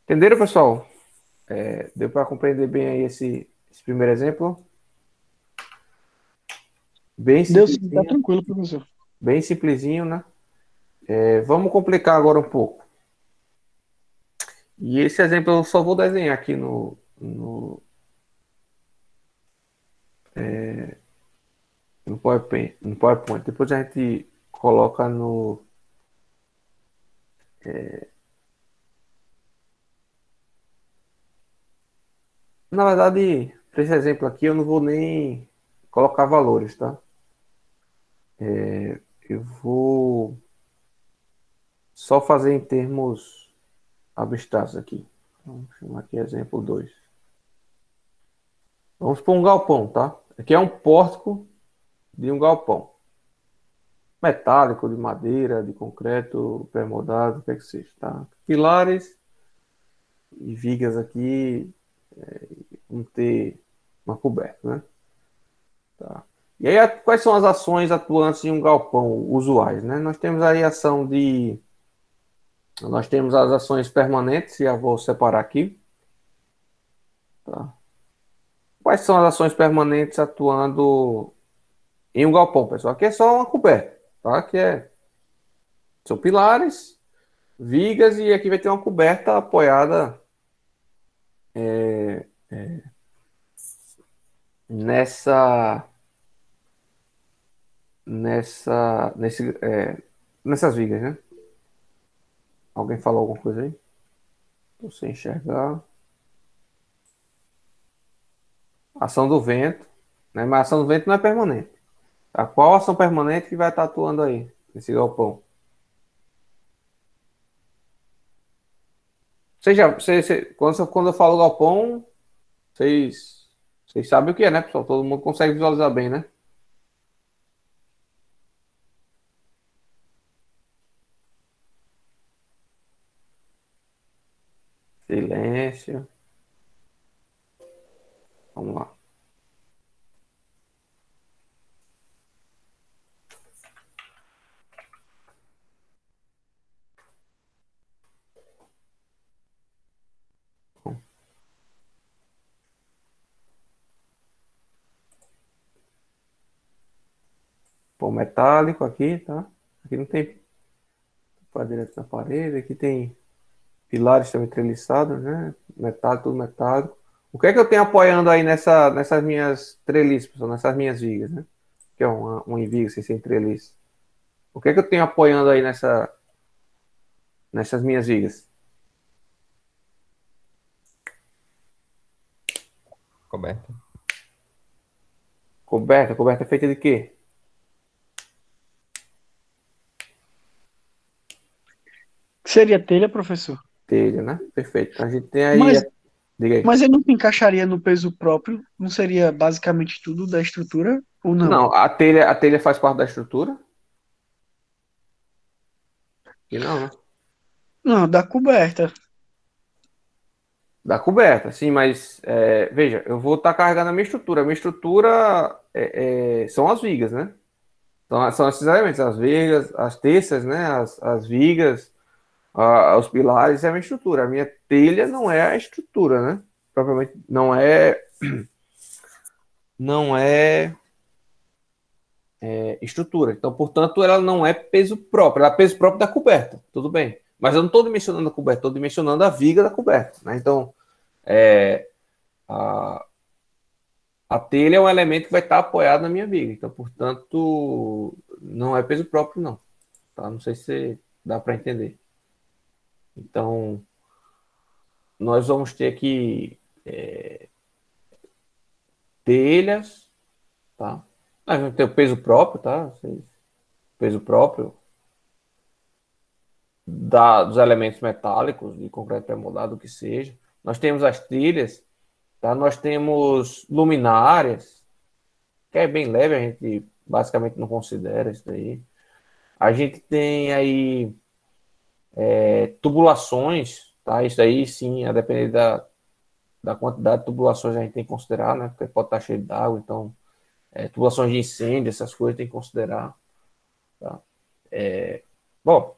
Entenderam, pessoal? Deu para compreender bem aí esse primeiro exemplo? Bem Deu sim, tá simplesinho, tranquilo, professor. bem simplesinho, né? Vamos complicar agora um pouco. E esse exemplo eu só vou desenhar aqui no PowerPoint, no PowerPoint. Depois a gente coloca no. Na verdade, para esse exemplo aqui, eu não vou nem colocar valores, tá? Eu vou só fazer em termos abstratos aqui. Vamos chamar aqui exemplo 2. Vamos para um galpão, tá? Aqui é um pórtico de um galpão. Metálico, de madeira, de concreto, pré-moldado, o que é que seja, tá? Pilares e vigas aqui vão ter uma coberta, né? Tá. E aí, quais são as ações atuantes em um galpão usuais, né? Nós temos aí a ação de... Nós temos as ações permanentes, já vou separar aqui. Tá. Quais são as ações permanentes atuando em um galpão, pessoal? Aqui é só uma coberta, tá? Aqui são pilares, vigas e aqui vai ter uma coberta apoiada nessa nessas vigas, né? Alguém falou alguma coisa aí? Tô sem enxergar. Ação do vento, né? Mas a ação do vento não é permanente. A qual ação permanente que vai estar atuando aí nesse galpão? Quando eu falo galpão, vocês sabem o que é, né, pessoal? Todo mundo consegue visualizar bem, né? Silêncio. Vamos lá. Pão metálico aqui, tá? Aqui não tem para direto na parede. Aqui tem pilares também treliçados, né? Metálico, tudo metálico. O que é que eu tenho apoiando aí nessas minhas treliças, pessoal? Nessas minhas vigas, né? Que é uma viga sem treliça. O que é que eu tenho apoiando aí nessas minhas vigas? Coberta. Coberta. Coberta é feita de quê? Seria telha, professor? Telha, né? Perfeito. Então a gente tem aí. Mas, Diga aí. mas ele não se encaixaria no peso próprio? Não seria basicamente tudo da estrutura? Ou não? Não, a telha faz parte da estrutura? E não, né? Não, da coberta. Da coberta, sim, mas veja, eu vou estar carregando a minha estrutura. A minha estrutura são as vigas, né? Então, são esses elementos, as vigas, as terças, né? As vigas, os pilares é a minha estrutura. A minha telha não é a estrutura, né? Propriamente não é estrutura. Então, portanto, ela não é peso próprio. Ela é peso próprio da coberta, tudo bem. Mas eu não estou dimensionando a coberta, estou dimensionando a viga da coberta, né? Então, a telha é um elemento que vai estar apoiado na minha viga. Então, portanto, não é peso próprio, não. tá? Não sei se dá para entender. Então, nós vamos ter que telhas, tá? Nós vamos ter o peso próprio, tá? Peso próprio dos elementos metálicos, de concreto pré-moldado, o que seja. Nós temos as trilhas, tá? Nós temos luminárias, que é bem leve, a gente basicamente não considera isso daí. A gente tem aí tubulações, tá? Isso aí sim, a depender da quantidade de tubulações a gente tem que considerar, né? Porque pode estar cheio d'água, então tubulações de incêndio, essas coisas tem que considerar, tá? Bom,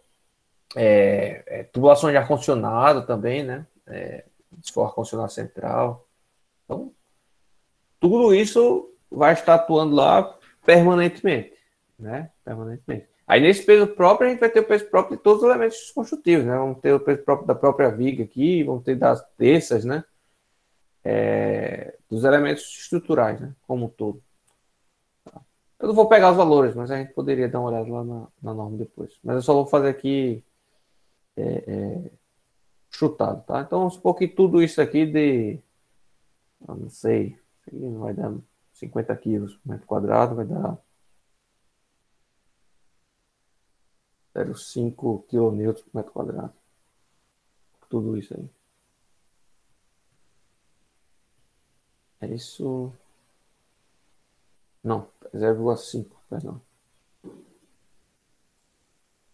tubulações de ar-condicionado também, né? Se for ar-condicionado central. Então, tudo isso vai estar atuando lá permanentemente, né? Permanentemente. Aí, nesse peso próprio, a gente vai ter o peso próprio de todos os elementos construtivos, né? Vamos ter o peso próprio da própria viga aqui, vamos ter das terças, né? Dos elementos estruturais, né? Como um todo. Eu não vou pegar os valores, mas a gente poderia dar uma olhada lá na norma depois. Mas eu só vou fazer aqui chutado, tá? Então, vamos supor que tudo isso aqui eu não sei, isso aqui não vai dar 50 quilos por metro quadrado, vai dar 0,5 kN por metro quadrado. Tudo isso aí. É isso. Não, 0,5, perdão.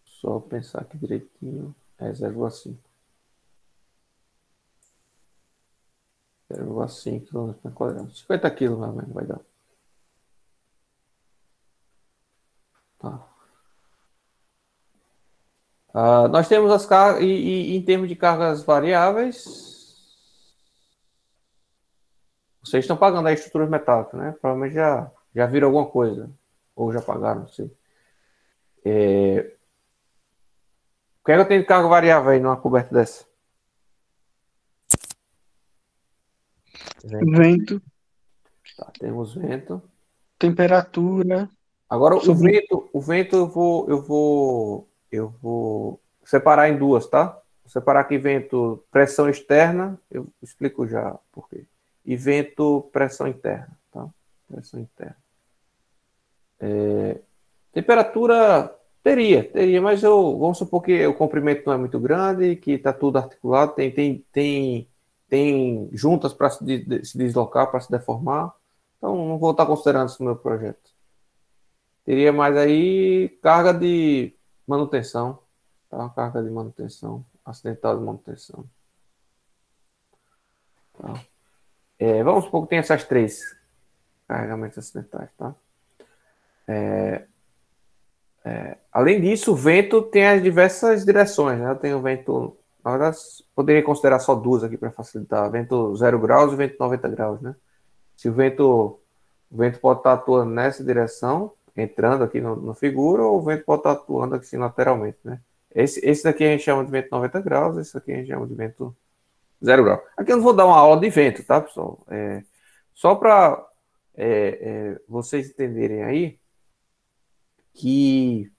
Só pensar aqui direitinho. É 0,5. 0,5 km por quadrado. 50 quilos mais ou menos vai dar. Tá. Nós temos as cargas, e em termos de cargas variáveis, vocês estão pagando a estruturas metálicas, né? Provavelmente já viram alguma coisa, ou já pagaram, não sei. O que é que eu tenho de carga variável aí numa coberta dessa? Vento, Tá, temos vento. temperatura, Agora sobre- o vento eu vou separar em duas, tá? Vou separar aqui vento pressão externa, eu explico já por quê. E vento pressão interna, tá? Pressão interna. Temperatura teria, mas vamos supor que o comprimento não é muito grande, que está tudo articulado, tem juntas para se deslocar, para se deformar. Então não vou estar considerando isso no meu projeto. Teria mais aí carga de manutenção, tá? Carga de manutenção, acidental de manutenção. Tá? Vamos supor que tem essas três carregamentos acidentais, tá? Além disso, o vento tem as diversas direções, né? Eu tenho vento, na verdade, poderia considerar só duas aqui para facilitar, vento 0 graus e vento 90 graus, né? Se o vento pode estar atuando nessa direção, entrando aqui no figura, ou o vento pode estar atuando aqui lateralmente, né? Esse daqui a gente chama de vento 90 graus, esse aqui a gente chama de vento 0 grau. Aqui eu não vou dar uma aula de vento, tá, pessoal? Só para vocês entenderem aí que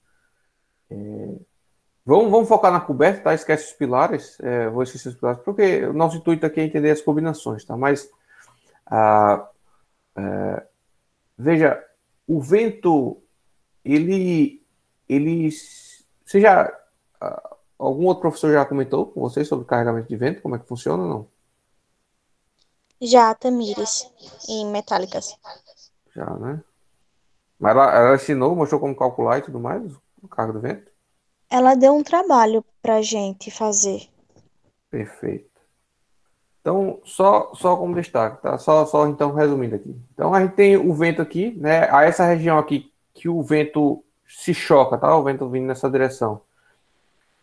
vamos focar na coberta, tá? Esquece os pilares, vou esquecer os pilares, porque o nosso intuito aqui é entender as combinações, tá? Mas veja, o vento, você algum outro professor já comentou com vocês sobre carregamento de vento, como é que funciona ou não? Já, Tamires, em metálicas. Já, né? Mas ela ensinou, mostrou como calcular e tudo mais, o carga do vento? Ela deu um trabalho pra gente fazer. Perfeito. Então, só como destaque, tá? Só então resumindo aqui. Então, a gente tem o vento aqui, né? A essa região aqui que o vento se choca, tá? O vento vindo nessa direção.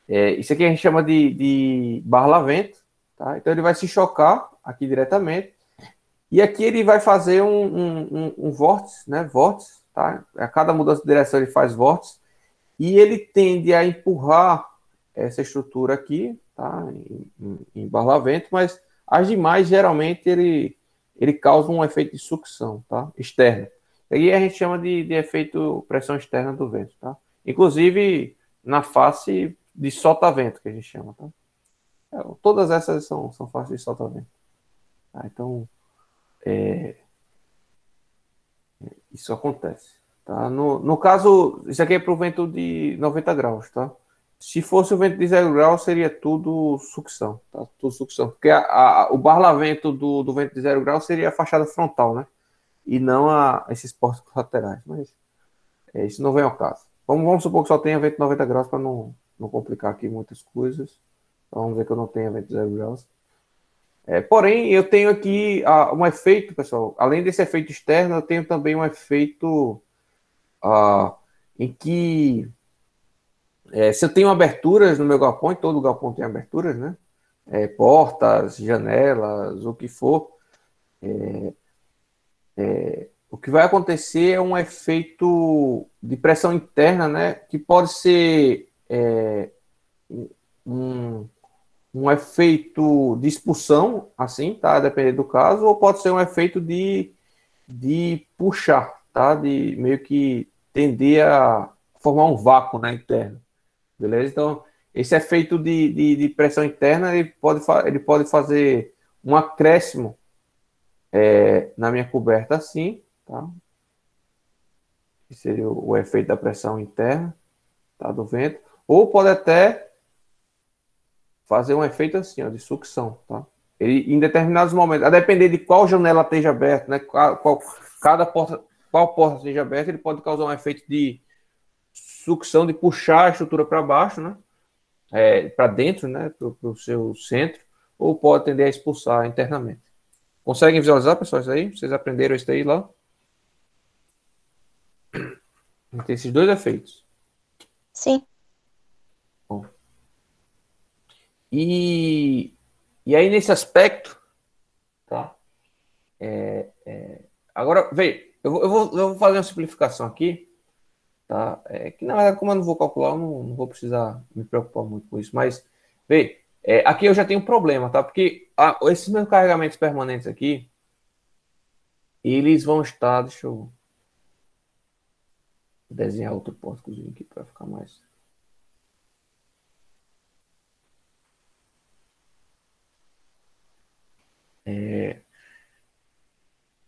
Isso aqui a gente chama de barra-vento, tá? Então, ele vai se chocar aqui diretamente. E aqui ele vai fazer um vórtice, né? Vórtice, tá? A cada mudança de direção ele faz vórtice. E ele tende a empurrar essa estrutura aqui, tá? Em barra-vento, mas as demais, geralmente, ele causa um efeito de sucção, tá? Externo. E aí a gente chama de efeito pressão externa do vento, tá? Inclusive, na face de solta-vento, que a gente chama. Tá? Todas essas são faces de solta-vento. Tá? Então, isso acontece. Tá? No caso, isso aqui é para o vento de 90 graus. Tá? Se fosse o vento de 0 graus, seria tudo sucção. Tá? Tudo sucção. Porque o barlamento do vento de 0 graus seria a fachada frontal, né? E não esses pórticos laterais. Mas isso não vem ao caso. Vamos supor que só tenha vento de 90 graus para não complicar aqui muitas coisas. Então, vamos ver que eu não tenha vento de 0 graus. Porém, eu tenho aqui um efeito, pessoal. Além desse efeito externo, eu tenho também um efeito em que se eu tenho aberturas no meu galpão, e todo galpão tem aberturas, né? Portas, janelas, o que for. O que vai acontecer é um efeito de pressão interna, né? Que pode ser um efeito de expulsão, assim, tá? Dependendo do caso, ou pode ser um efeito de puxar, tá? De meio que tender a formar um vácuo, né, interno. Beleza? Então, esse efeito de pressão interna, ele pode fazer um acréscimo na minha coberta assim, tá? Que seria o efeito da pressão interna, tá? Do vento. Ou pode até fazer um efeito assim, ó, de sucção, tá? Ele, em determinados momentos, a depender de qual janela esteja aberta, né? Qual porta esteja aberta, ele pode causar um efeito de sucção, de puxar a estrutura para baixo, né? Para dentro, né? Para o seu centro, ou pode tender a expulsar internamente. Conseguem visualizar, pessoal, isso aí? Vocês aprenderam isso aí lá? Tem esses dois efeitos. Sim. Bom. E aí, nesse aspecto, tá? Agora, veja, eu vou fazer uma simplificação aqui, tá? Que na verdade, como eu não vou calcular, eu não vou precisar me preocupar muito com isso, mas, veja, aqui eu já tenho um problema, tá? Porque esses meus carregamentos permanentes aqui, eles vão estar, deixa eu desenhar outro pórticozinho aqui para ficar mais.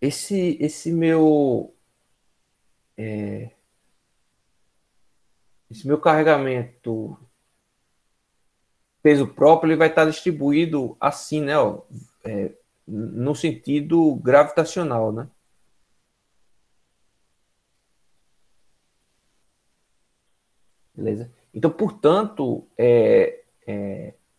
Esse meu carregamento peso próprio, ele vai estar distribuído assim, né? Ó, no sentido gravitacional, né? Beleza? Então, portanto,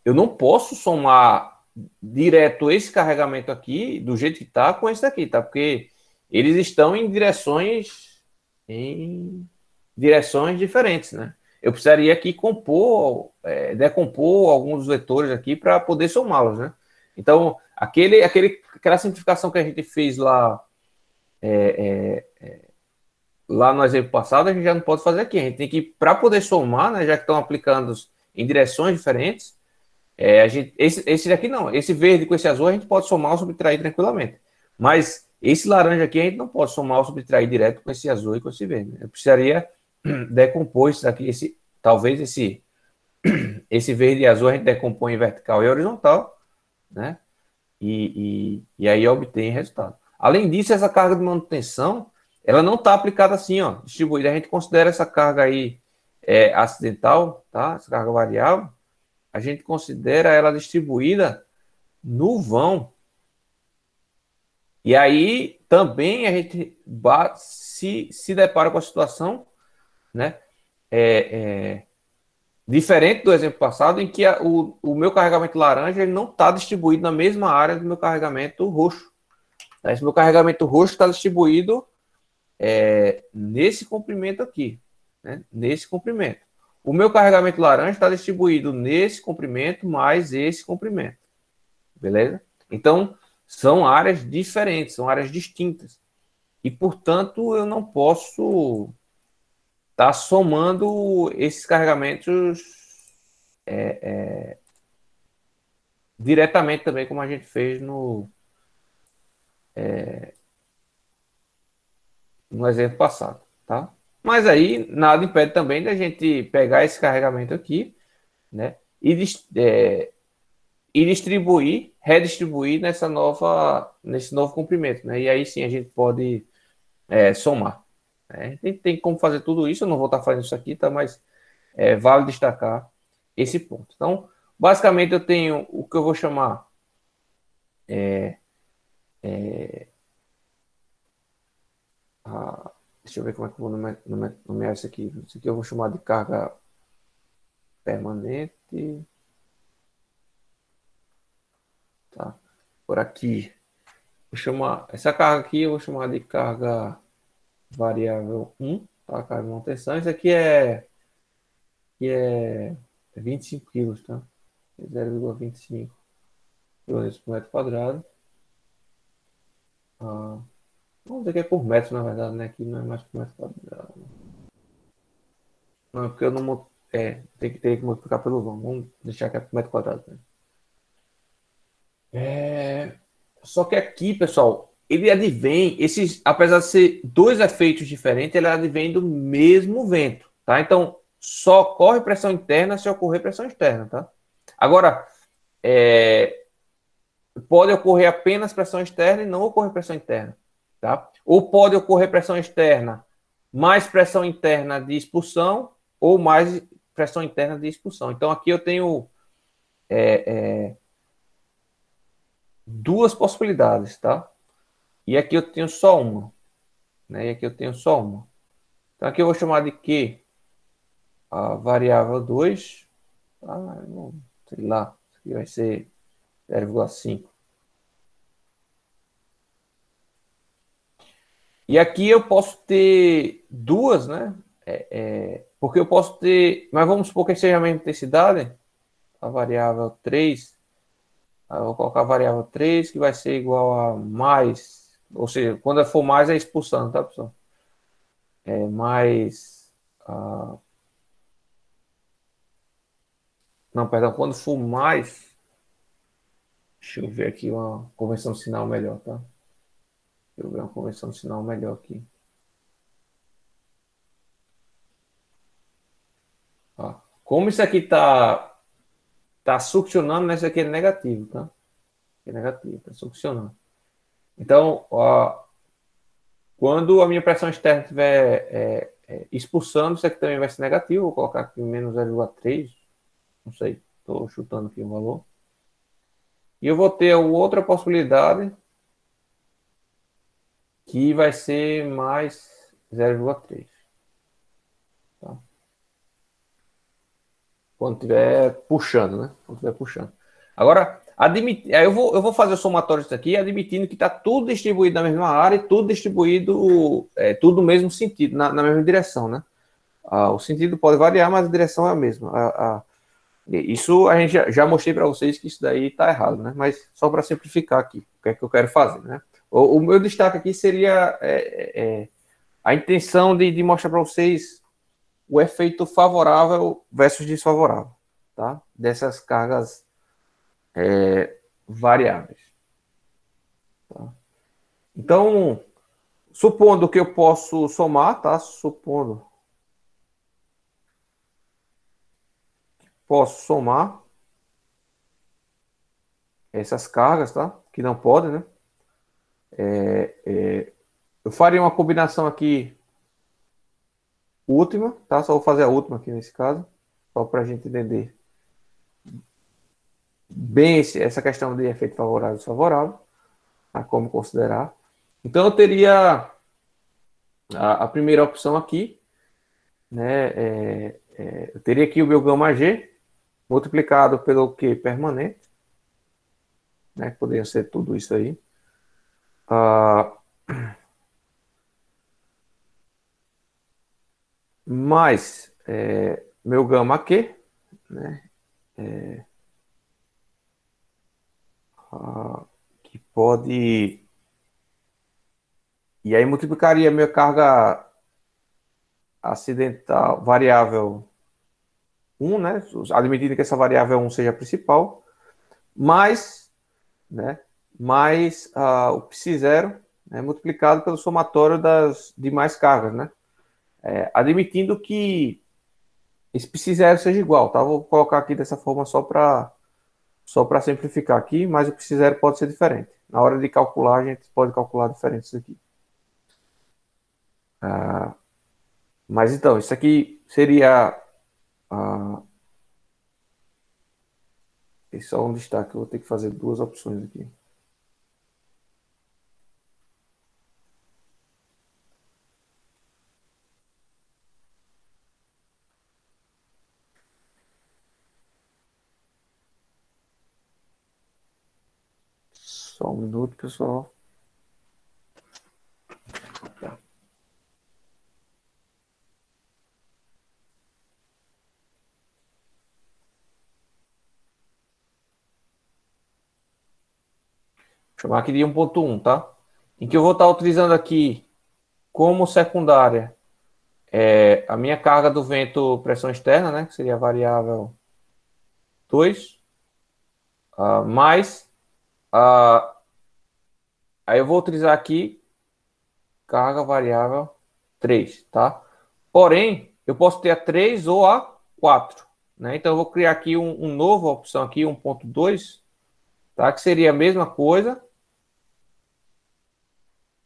eu não posso somar direto esse carregamento aqui, do jeito que está, com esse daqui, tá? Porque eles estão em direções diferentes, né? Eu precisaria aqui decompor alguns dos vetores aqui para poder somá-los, né? Então, aquela simplificação que a gente fez lá lá no exemplo passado, a gente já não pode fazer aqui. A gente tem que, para poder somar, né, já que estão aplicando em direções diferentes, esse daqui não. Esse verde com esse azul a gente pode somar ou subtrair tranquilamente. Mas esse laranja aqui a gente não pode somar ou subtrair direto com esse azul e com esse verde. Eu precisaria decompor isso aqui. Talvez esse verde e azul a gente decompõe em vertical e horizontal, né? E aí obtém resultado. Além disso, essa carga de manutenção, ela não está aplicada assim, ó, distribuída. A gente considera essa carga aí acidental, tá? Essa carga variável, a gente considera ela distribuída no vão. E aí também a gente se depara com a situação, né? Diferente do exemplo passado, em que o meu carregamento laranja ele não está distribuído na mesma área do meu carregamento roxo. Esse meu carregamento roxo está distribuído nesse comprimento aqui, né? Nesse comprimento. O meu carregamento laranja está distribuído nesse comprimento mais esse comprimento. Beleza? Então, são áreas diferentes, são áreas distintas. E, portanto, eu não posso estar somando esses carregamentos diretamente também, como a gente fez no exemplo passado, tá? Mas aí nada impede também da gente pegar esse carregamento aqui, né? E distribuir, redistribuir nesse novo comprimento, né? E aí sim a gente pode somar. Né? Tem como fazer tudo isso, eu não vou estar fazendo isso aqui, tá? Mas vale destacar esse ponto. Então, basicamente eu tenho o que eu vou chamar deixa eu ver como é que eu vou nomear isso aqui. Isso aqui eu vou chamar de carga permanente. Tá? Por aqui. Vou chamar essa carga aqui, eu vou chamar de carga variável 1, tá? Carga de manutenção. Isso aqui é 25 quilos, tá? 0,25 kg por metro quadrado. Vamos dizer que é por metro, na verdade, né? Aqui não é mais por metro quadrado. Não, é porque eu não... tem que multiplicar pelo vão. Vamos deixar que é por metro quadrado. Né? Só que aqui, pessoal, ele advém, apesar de ser dois efeitos diferentes, ele advém do mesmo vento, tá? Então, só ocorre pressão interna se ocorrer pressão externa, tá? Agora, pode ocorrer apenas pressão externa e não ocorrer pressão interna, tá? Ou pode ocorrer pressão externa mais pressão interna de expulsão ou mais pressão interna de expulsão. Então, aqui eu tenho duas possibilidades, tá? E aqui eu tenho só uma, né? E aqui eu tenho só uma. Então, aqui eu vou chamar de Q a variável 2. Sei lá, isso aqui vai ser 0,5. E aqui eu posso ter duas, né? Porque eu posso ter... Mas vamos supor que seja a mesma intensidade. A variável 3. Eu vou colocar a variável 3, que vai ser igual a mais... Ou seja, quando for mais é expulsando, tá, pessoal? Mais... Não, perdão. Quando for mais... Deixa eu ver aqui uma convenção de sinal melhor, tá? Deixa eu ver uma convenção de sinal melhor aqui. Como isso aqui tá succionando, né? Isso aqui é negativo, tá? É negativo, tá succionando. Então, quando a minha pressão externa estiver expulsando, isso aqui também vai ser negativo. Vou colocar aqui menos 0,3. Não sei, estou chutando aqui o valor. E eu vou ter outra possibilidade que vai ser mais 0,3. Tá? Quando estiver puxando, né? Quando estiver puxando. Agora, eu vou fazer o somatório disso aqui, admitindo que está tudo distribuído na mesma área e tudo distribuído, tudo no mesmo sentido, na mesma direção, né? O sentido pode variar, mas a direção é a mesma. Isso a gente já mostrei para vocês que isso daí está errado, né? Mas só para simplificar aqui, o que é que eu quero fazer, né? O meu destaque aqui seria a intenção de mostrar para vocês o efeito favorável versus desfavorável, tá? Dessas cargas variáveis. Tá? Então, supondo que eu posso somar, tá? Supondo posso somar essas cargas, tá? Que não podem, né? Eu faria uma combinação aqui última, tá? Só vou fazer a última aqui nesse caso, só para a gente entender bem essa questão de efeito favorável e desfavorável, tá? Como considerar. Então eu teria a primeira opção aqui, né? Eu teria aqui o meu gama G multiplicado pelo Q permanente, né? Poderia ser tudo isso aí. Mais meu gama Q, né? Que pode... E aí multiplicaria minha carga acidental variável 1, né? Admitindo que essa variável 1 seja a principal, mais, né? Mais o psi0, né? Multiplicado pelo somatório das demais cargas, né? Admitindo que esse π0 seja igual, tá? Vou colocar aqui dessa forma só para simplificar aqui, mas o π0 pode ser diferente. Na hora de calcular, a gente pode calcular diferentes aqui. Mas então, isso aqui seria... Esse é só um destaque, eu vou ter que fazer duas opções aqui. Só um minuto, pessoal. Tá. Vou chamar aqui de 1.1, tá? Em que eu vou estar utilizando aqui como secundária a minha carga do vento pressão externa, né? Que seria a variável 2, mais... aí eu vou utilizar aqui carga variável 3, tá? Porém, eu posso ter a 3 ou a 4, né? Então, eu vou criar aqui um novo opção aqui, 1.2, tá? Que seria a mesma coisa,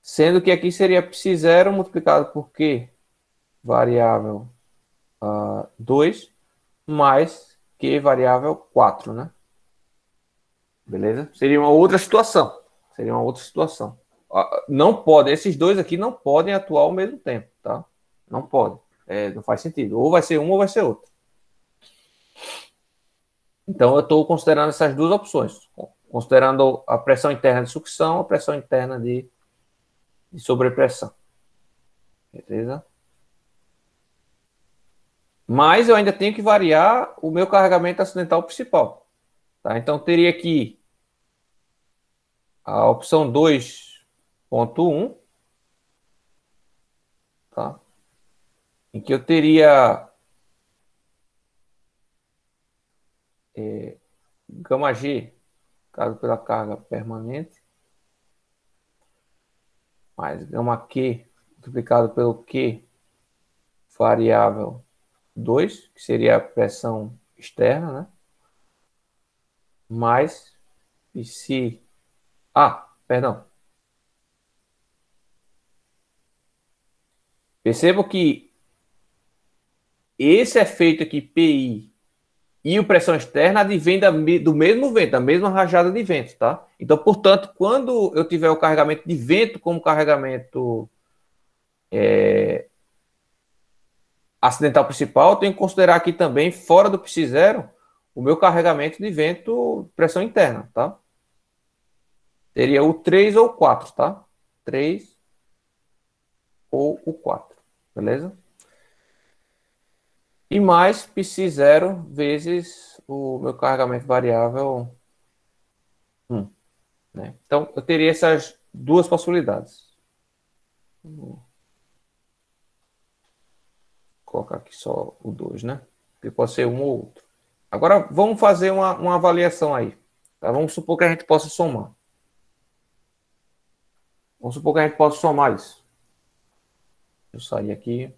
sendo que aqui seria π0 multiplicado por Q variável 2 mais Q variável 4, né? Beleza? Seria uma outra situação. Não pode, esses dois aqui não podem atuar ao mesmo tempo, tá? Não pode. Não faz sentido. Ou vai ser um ou vai ser outro. Então, eu estou considerando essas duas opções. Considerando a pressão interna de sucção, a pressão interna de sobrepressão. Beleza? Mas eu ainda tenho que variar o meu carregamento acidental principal. Tá? Então, teria aqui a opção 2.1, tá? Em que eu teria gama G, caso pela carga permanente, mais gama Q multiplicado pelo Q variável 2, que seria a pressão externa, né? Mais Pc... perdão. Percebo que esse efeito aqui, Pi, e o pressão externa advém do mesmo vento, da mesma rajada de vento, tá? Então, portanto, quando eu tiver o carregamento de vento como carregamento acidental principal, eu tenho que considerar aqui também, fora do π0, o meu carregamento de vento pressão interna, tá? Seria o 3 ou o 4, tá? 3 ou o 4, beleza? E mais π0 vezes o meu carregamento variável 1. Né? Então, eu teria essas duas possibilidades. Vou colocar aqui só o 2, né? Porque pode ser um ou outro. Agora, vamos fazer uma avaliação aí. Tá? Vamos supor que a gente possa somar. Vamos supor que a gente possa somar isso. Deixa eu sair aqui.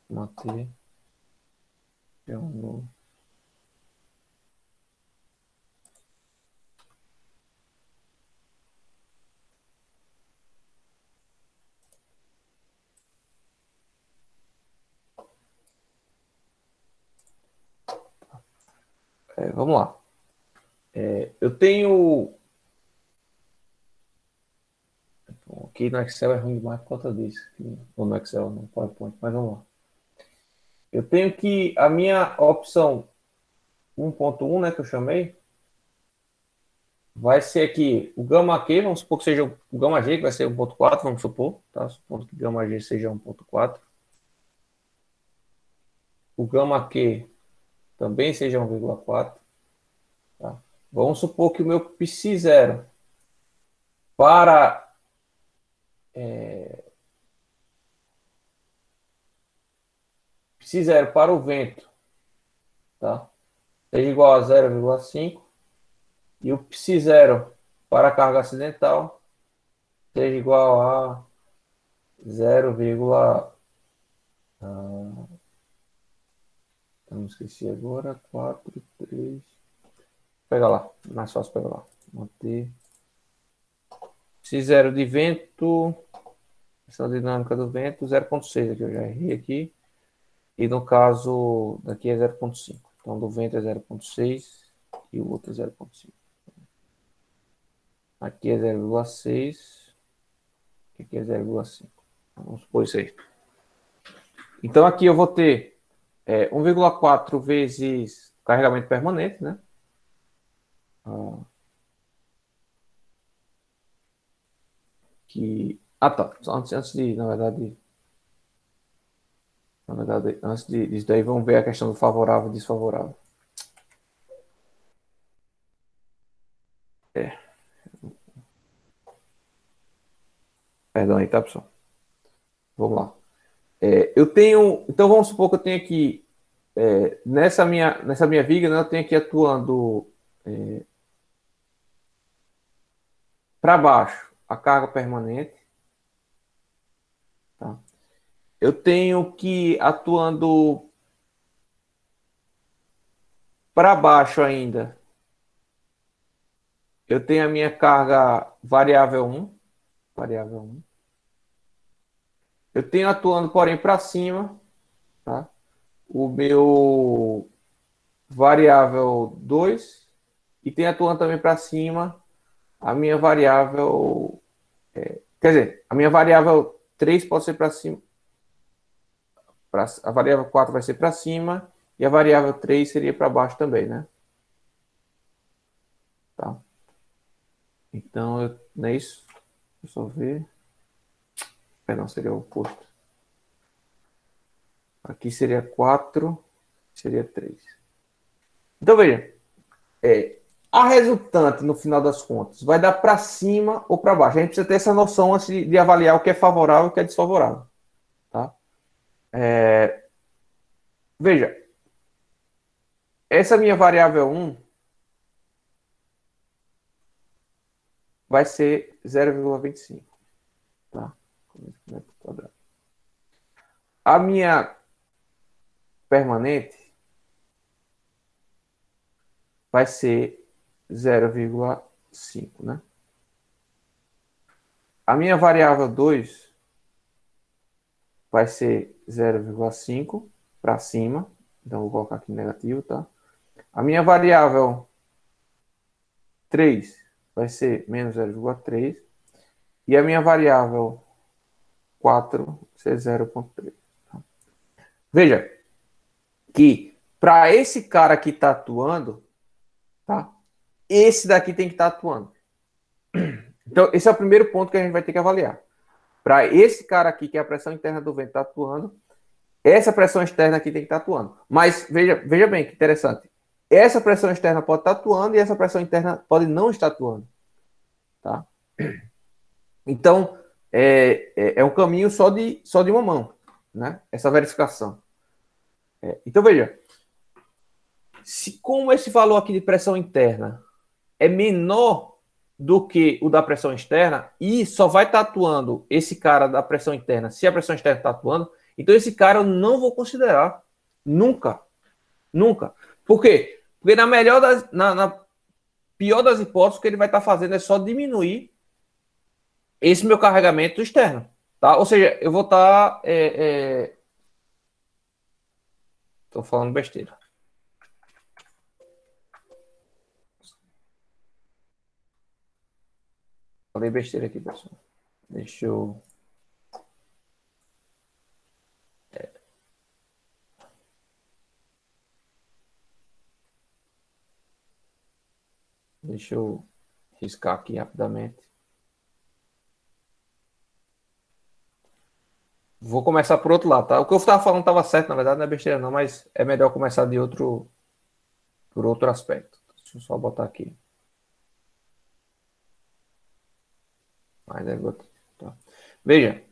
Manter. Vamos lá. Eu tenho... Aqui no Excel é ruim demais por conta disso. Ou no Excel, no PowerPoint, mas vamos lá. Eu tenho que a minha opção 1.1, né, que eu chamei, vai ser aqui o gama Q, vamos supor que seja o gama G, que vai ser 1.4, vamos supor, tá? Supondo que gama G seja 1.4. O gama Q também seja 1,4. Tá? Vamos supor que o meu π0 para π0 para o vento, tá? Seja igual a 0,5 e o π0 para a carga acidental seja igual a 0,5. Não esqueci agora. 4, 3. Pega lá. Mais fácil pegar lá. Manter. C0 de vento. Questão dinâmica do vento. 0,6 aqui. Eu já errei aqui. E no caso, daqui é 0,5. Então, do vento é 0,6 e o outro é 0,5. Aqui é 0,6. Aqui é 0,5. Vamos supor isso aí. Então, aqui eu vou ter 1,4 vezes carregamento permanente, né? Tá. Antes de, na verdade, antes disso daí, vamos ver a questão do favorável e desfavorável. Perdão aí, tá, pessoal? Vamos lá. Então vamos supor que eu tenho aqui, nessa minha viga, né, eu tenho aqui atuando para baixo a carga permanente. Tá? Eu tenho que atuando para baixo ainda. Eu tenho a minha carga variável 1. Variável 1. Eu tenho atuando, porém, para cima, tá? O meu variável 2 e tem atuando também para cima a minha variável, quer dizer, a minha variável 3 pode ser para cima, a variável 4 vai ser para cima e a variável 3 seria para baixo também, né? Tá? Então, não é isso? Deixa eu só ver. Não, seria o oposto. Aqui seria 4, seria 3. Então, veja. A resultante, no final das contas, vai dar para cima ou para baixo. A gente precisa ter essa noção antes de avaliar o que é favorável e o que é desfavorável. Tá? Veja. Essa minha variável 1 vai ser 0,25. Tá? A minha permanente vai ser 0,5, né? A minha variável 2 vai ser 0,5 para cima. Então, vou colocar aqui negativo, tá? A minha variável 3 vai ser menos 0,3. E a minha variável 4 vai ser 0,3. Tá? Veja que para esse cara que está atuando, tá? Esse daqui tem que estar atuando. Então, esse é o primeiro ponto que a gente vai ter que avaliar. Para esse cara aqui, que é a pressão interna do vento, está atuando, essa pressão externa aqui tem que estar atuando. Mas veja bem que interessante. Essa pressão externa pode estar atuando e essa pressão interna pode não estar atuando. Tá? Então, é um caminho só de uma mão, né? Essa verificação. Então, veja. Como esse valor aqui de pressão interna é menor do que o da pressão externa e só vai estar atuando esse cara da pressão interna se a pressão externa está atuando, então esse cara eu não vou considerar. Nunca. Nunca. Por quê? Porque na pior das hipóteses, o que ele vai estar fazendo é só diminuir esse meu carregamento externo. Tá? Ou seja, eu vou estar... Estou falando besteira. Falei besteira aqui, pessoal. Deixa eu... Deixa eu riscar aqui rapidamente. Vou começar por outro lado, tá? O que eu estava falando estava certo, na verdade, não é besteira não, mas é melhor começar por outro aspecto. Deixa eu só botar aqui. Tá. Veja.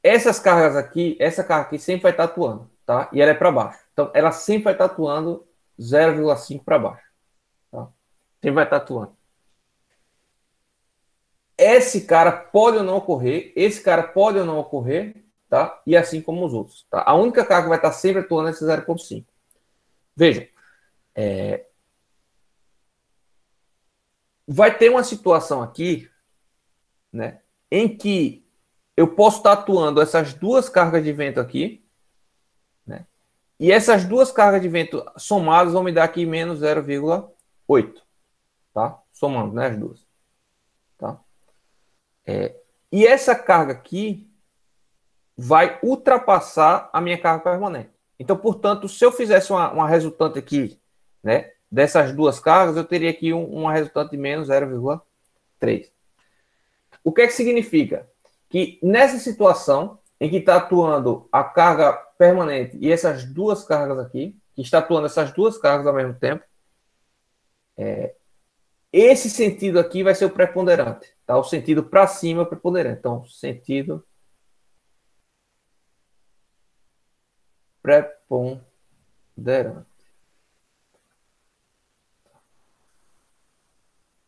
Essas cargas aqui, essa carga aqui sempre vai estar atuando, tá? E ela é para baixo. Então, ela sempre vai estar atuando 0,5 para baixo. Tá? Sempre vai estar atuando. Esse cara pode ou não ocorrer, esse cara pode ou não ocorrer, tá? E assim como os outros. Tá? A única carga que vai estar sempre atuando é esse 0,5. Veja, vai ter uma situação aqui, né, em que eu posso estar atuando essas duas cargas de vento aqui, né, e essas duas cargas de vento somadas vão me dar aqui menos 0,8, tá? Somando, né, as duas. Tá? E essa carga aqui vai ultrapassar a minha carga permanente. Então, portanto, se eu fizesse uma resultante aqui, né, dessas duas cargas, eu teria aqui uma resultante de menos 0,3. O que é que significa? Que nessa situação em que está atuando a carga permanente e essas duas cargas aqui, que está atuando essas duas cargas ao mesmo tempo, esse sentido aqui vai ser o preponderante. Tá? O sentido para cima é o preponderante. Então, sentido preponderante.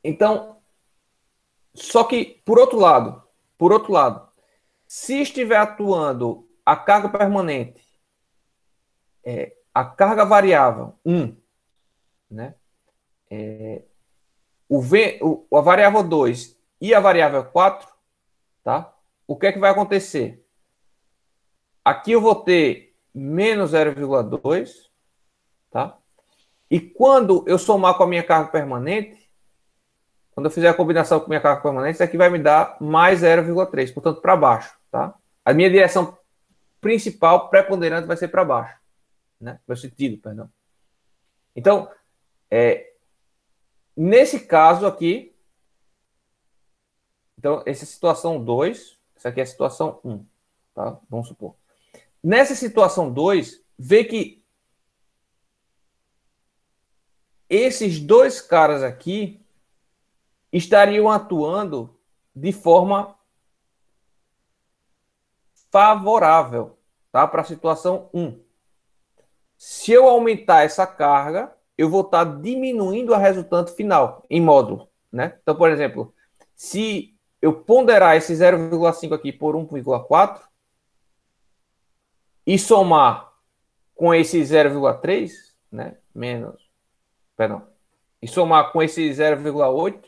Então, só que, por outro lado, se estiver atuando a carga permanente, a carga variável 1, né? A variável 2 e a variável 4, tá? O que é que vai acontecer? Aqui eu vou ter menos 0,2, tá? E quando eu somar com a minha carga permanente, quando eu fizer a combinação com a minha carga permanente, isso aqui vai me dar mais 0,3, portanto, para baixo, tá? A minha direção principal, preponderante, vai ser para baixo, né? Meu sentido, perdão. Então, nesse caso aqui, então, essa é a situação 2, essa aqui é a situação 1, tá? Vamos supor. Nessa situação 2, vê que esses dois caras aqui estariam atuando de forma favorável, tá? Para a situação 1. Se eu aumentar essa carga, eu vou estar diminuindo a resultante final em módulo, né? Então, por exemplo, se eu ponderar esse 0,5 aqui por 1,4 e somar com esse 0,3, né? E somar com esse 0,8,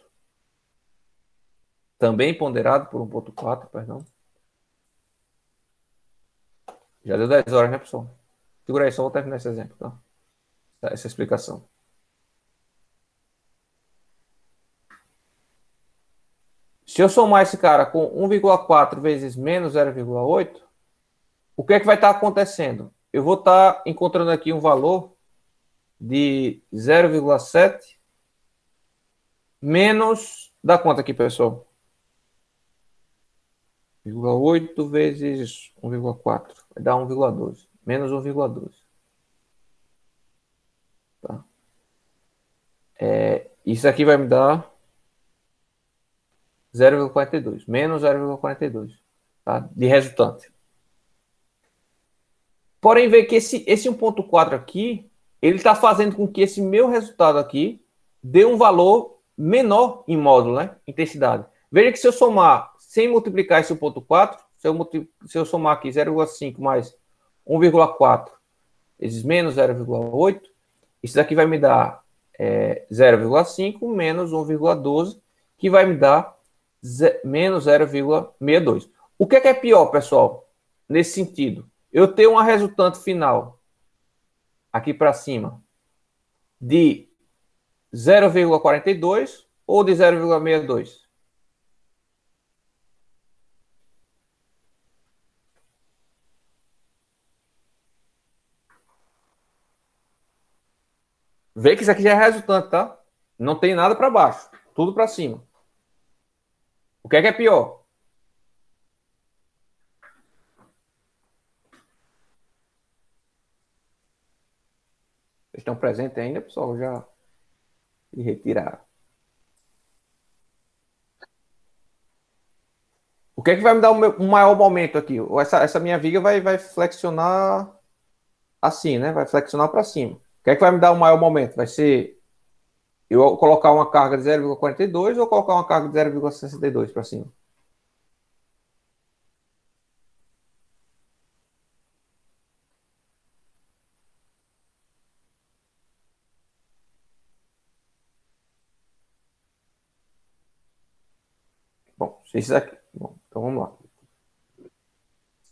também ponderado por 1,4, perdão. Já deu 10 horas, né, pessoal? Segura aí, só vou terminar esse exemplo, tá? Essa explicação. Se eu somar esse cara com 1,4 vezes menos 0,8, o que é que vai estar acontecendo? Eu vou estar encontrando aqui um valor de 0,7 menos... Dá conta aqui, pessoal. 0,8 vezes 1,4 vai dar 1,12. Menos 1,12. Tá? Isso aqui vai me dar 0,42. Menos 0,42. Tá? De resultante. Porém, vê que esse 1,4 aqui, ele está fazendo com que esse meu resultado aqui dê um valor menor em módulo, né? Intensidade. Veja que se eu somar, sem multiplicar esse 1,4, se eu somar aqui 0,5 mais 1,4 vezes menos 0,8, isso daqui vai me dar 0,5 menos 1,12, que vai me dar menos 0,62. O que é pior, pessoal, nesse sentido? Eu tenho uma resultante final aqui para cima de 0,42 ou de 0,62? Vê que isso aqui já é resultante, tá? Não tem nada para baixo, tudo para cima. O que é pior? Vocês estão presentes ainda, pessoal? Já se retiraram. O que é que vai me dar um maior momento aqui? Essa minha viga vai flexionar assim, né? Vai flexionar para cima. O que é que vai me dar um maior momento? Vai ser eu colocar uma carga de 0,42 ou colocar uma carga de 0,62 para cima? Se isso aqui, bom, então vamos lá.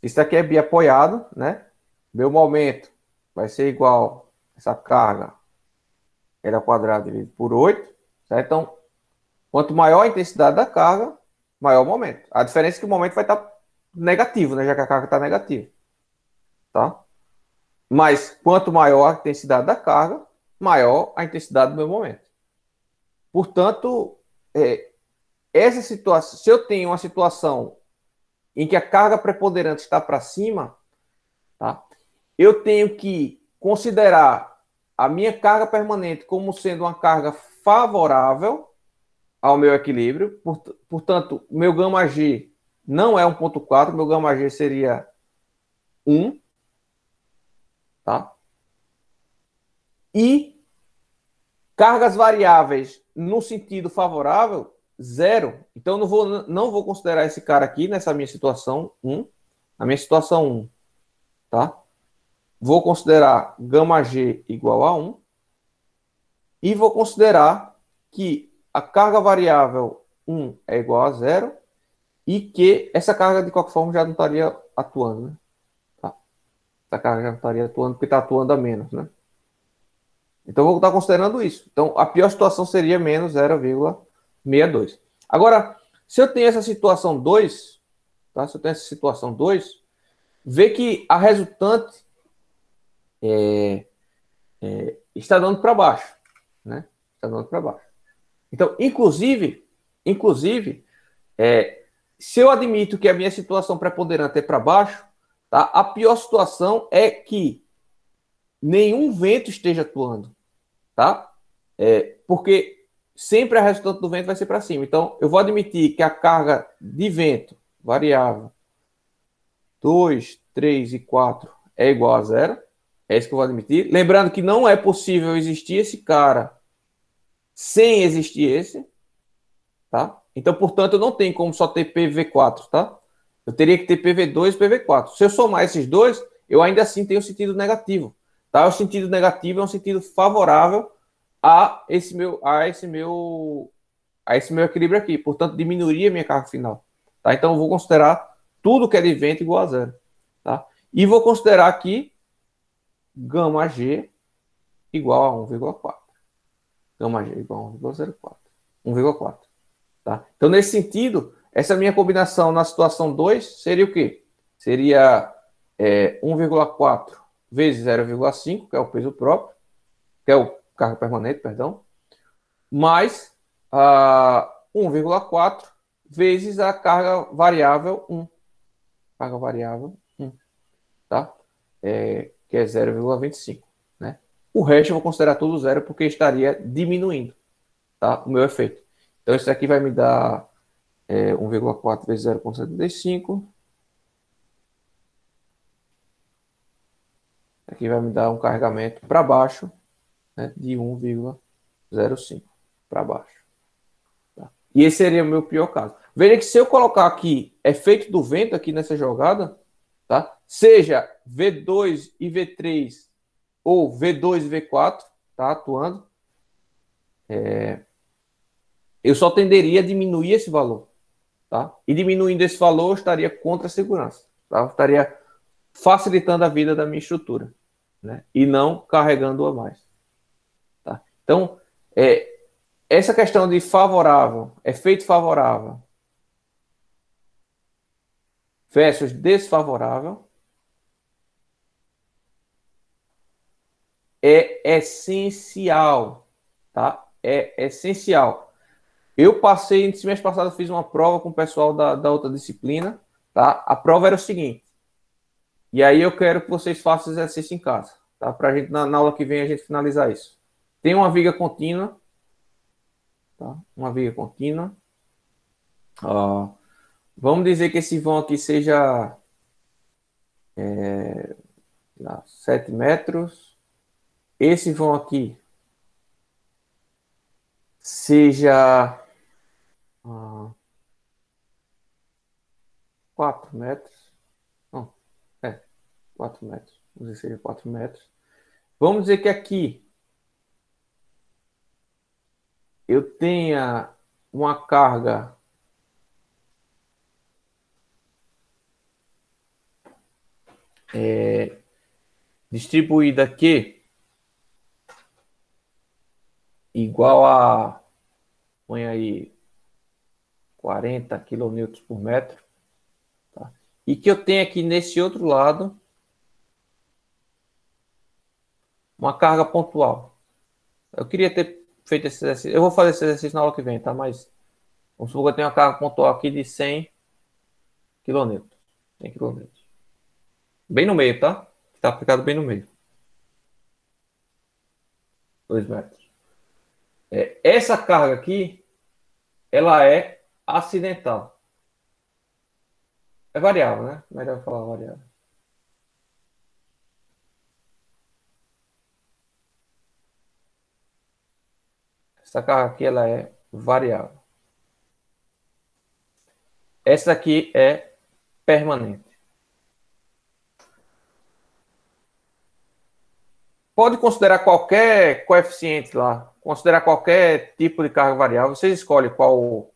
Isso aqui é biapoiado, né? Meu momento vai ser igual essa carga L ao quadrado dividido por 8, certo? Então, quanto maior a intensidade da carga, maior o momento. A diferença é que o momento vai estar negativo, né? Já que a carga está negativa, tá? Mas quanto maior a intensidade da carga, maior a intensidade do meu momento. Portanto, essa situação, se eu tenho uma situação em que a carga preponderante está para cima, tá? Eu tenho que considerar a minha carga permanente como sendo uma carga favorável ao meu equilíbrio. Portanto, meu gama G não é 1,4, meu gama G seria 1, tá? E cargas variáveis no sentido favorável, 0. Então, não vou considerar esse cara aqui nessa minha situação 1. Na minha situação 1, tá? Vou considerar gama G igual a 1. E vou considerar que a carga variável 1 é igual a 0 e que essa carga, de qualquer forma, já não estaria atuando, né? Tá? Essa carga já não estaria atuando porque está atuando a menos, né? Então, eu vou estar considerando isso. Então, a pior situação seria menos 0,62. Agora, se eu tenho essa situação 2, tá? Se eu tenho essa situação 2, vê que a resultante está dando para baixo, né? Está dando para baixo. Então, inclusive, se eu admito que a minha situação preponderante é para baixo, tá? A pior situação é que nenhum vento esteja atuando, tá? Porque sempre a resultante do vento vai ser para cima. Então, eu vou admitir que a carga de vento variável 2, 3 e 4 é igual a 0. É isso que eu vou admitir. Lembrando que não é possível existir esse cara sem existir esse, tá? Então, portanto, eu não tenho como só ter PV4, tá? Eu teria que ter PV2 e PV4. Se eu somar esses dois, eu ainda assim tenho sentido negativo, tá? O sentido negativo é um sentido favorável a esse meu equilíbrio aqui. Portanto, diminuiria a minha carga final, tá? Então, eu vou considerar tudo que é de vento igual a 0, tá? E vou considerar aqui gama G igual a 1,4. Gama G igual a 1,04. 1,4. Tá? Então, nesse sentido, essa minha combinação na situação 2 seria o quê? Seria 1,4 vezes 0,5, que é o peso próprio, que é o carga permanente, perdão, mais 1,4 vezes a carga variável 1. Carga variável 1. Tá? Que é 0,25. Né? O resto eu vou considerar tudo zero porque estaria diminuindo, tá? O meu efeito. Então, isso aqui vai me dar 1,4 vezes 0,75. Aqui vai me dar um carregamento para baixo, né, de 1,05 para baixo. Tá? E esse seria o meu pior caso. Veja que se eu colocar aqui efeito do vento aqui nessa jogada, tá? Seja V2 e V3 ou V2 e V4, tá? Atuando, eu só tenderia a diminuir esse valor. Tá? E diminuindo esse valor, eu estaria contra a segurança. Tá? Eu estaria facilitando a vida da minha estrutura, né? E não carregando-a mais. Tá? Então, essa questão de favorável, efeito favorável versus desfavorável é essencial. Tá? É essencial. Eu passei, no semestre passado, fiz uma prova com o pessoal da outra disciplina, tá? A prova era o seguinte, e aí eu quero que vocês façam exercício em casa, tá? Para a gente, na aula que vem, a gente finalizar isso. Tem uma viga contínua, tá? Uma viga contínua. Vamos dizer que esse vão aqui seja 7 metros. Esse vão aqui seja 4 metros. Não, 4 metros. Vamos dizer que seja 4 metros. Vamos dizer que aqui eu tenha uma carga distribuída aqui igual a, põe aí 40 quilonewtons por metro, tá? E que eu tenho aqui nesse outro lado uma carga pontual. Eu queria ter feito esse exercício. Eu vou fazer esse exercício na aula que vem, tá? Mas vamos supor que eu tenho uma carga pontual aqui de 100 quilonewtons. 100 quilonewtons. Bem no meio, tá? Está aplicado bem no meio. 2 metros. Essa carga aqui, ela é acidental. É variável, né? Melhor falar variável. Essa carga aqui, ela é variável. Essa aqui é permanente. Pode considerar qualquer coeficiente lá, considerar qualquer tipo de carga variável. Vocês escolhem qual.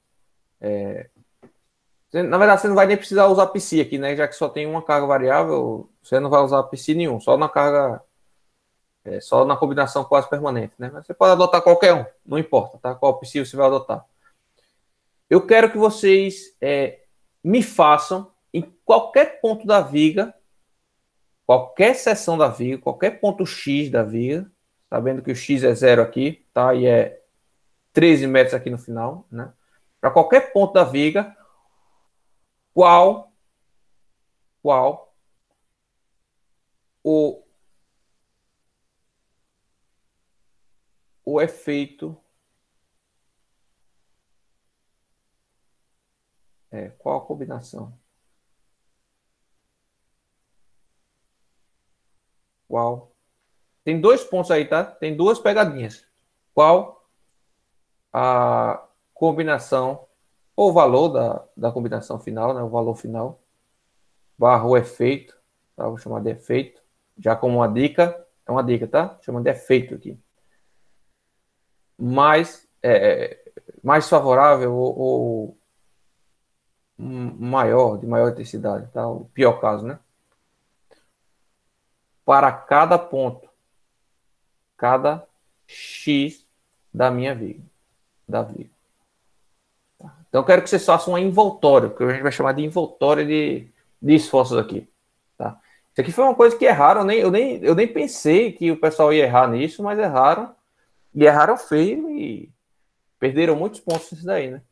Na verdade, você não vai nem precisar usar psi aqui, né? Já que só tem uma carga variável, você não vai usar psi nenhum, só na carga. Só na combinação quase permanente, né? Mas você pode adotar qualquer um, não importa, tá? Qual psi você vai adotar. Eu quero que vocês me façam em qualquer ponto da viga, qualquer seção da viga, qualquer ponto X da viga, sabendo que o X é 0 aqui, tá? E é 13 metros aqui no final, né? Para qualquer ponto da viga, qual o efeito, qual a combinação? Qual? Tem 2 pontos aí, tá? Tem 2 pegadinhas. Qual a combinação, ou o valor da combinação final, né? O valor final, barra o efeito, tá? Vou chamar de efeito, já como uma dica, é uma dica, tá? Chama de efeito aqui. Mais favorável ou maior, de maior intensidade, tá? O pior caso, né? Para cada ponto, cada X da minha viga, da viga. Tá? Então, eu quero que vocês façam um envoltório, que a gente vai chamar de envoltório de esforços aqui, tá? Isso aqui foi uma coisa que erraram, eu nem pensei que o pessoal ia errar nisso, mas erraram, e erraram feio, e perderam muitos pontos nisso daí, né?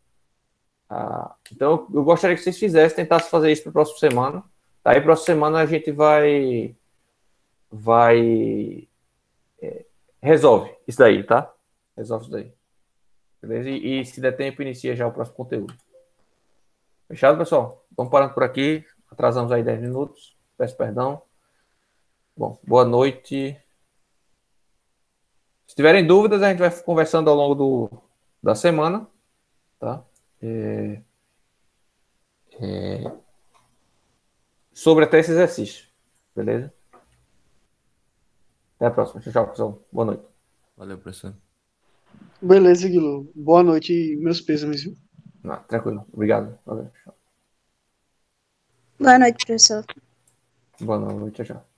Então, eu gostaria que vocês fizessem, tentassem fazer isso para a próxima semana. Aí, próxima semana, a gente resolve isso daí, tá? Resolve isso daí. Beleza? E se der tempo, inicia já o próximo conteúdo. Fechado, pessoal? Vamos parando por aqui. Atrasamos aí 10 minutos. Peço perdão. Bom, boa noite. Se tiverem dúvidas, a gente vai conversando ao longo da semana, tá? Sobre até esse exercício. Beleza? Até a próxima. Tchau, tchau, pessoal. Boa noite. Valeu, professor. Beleza, Guilherme. Boa noite e meus pêsames, viu? Tranquilo. Obrigado. Valeu. Tchau. Boa noite, professor. Boa noite. Tchau, tchau.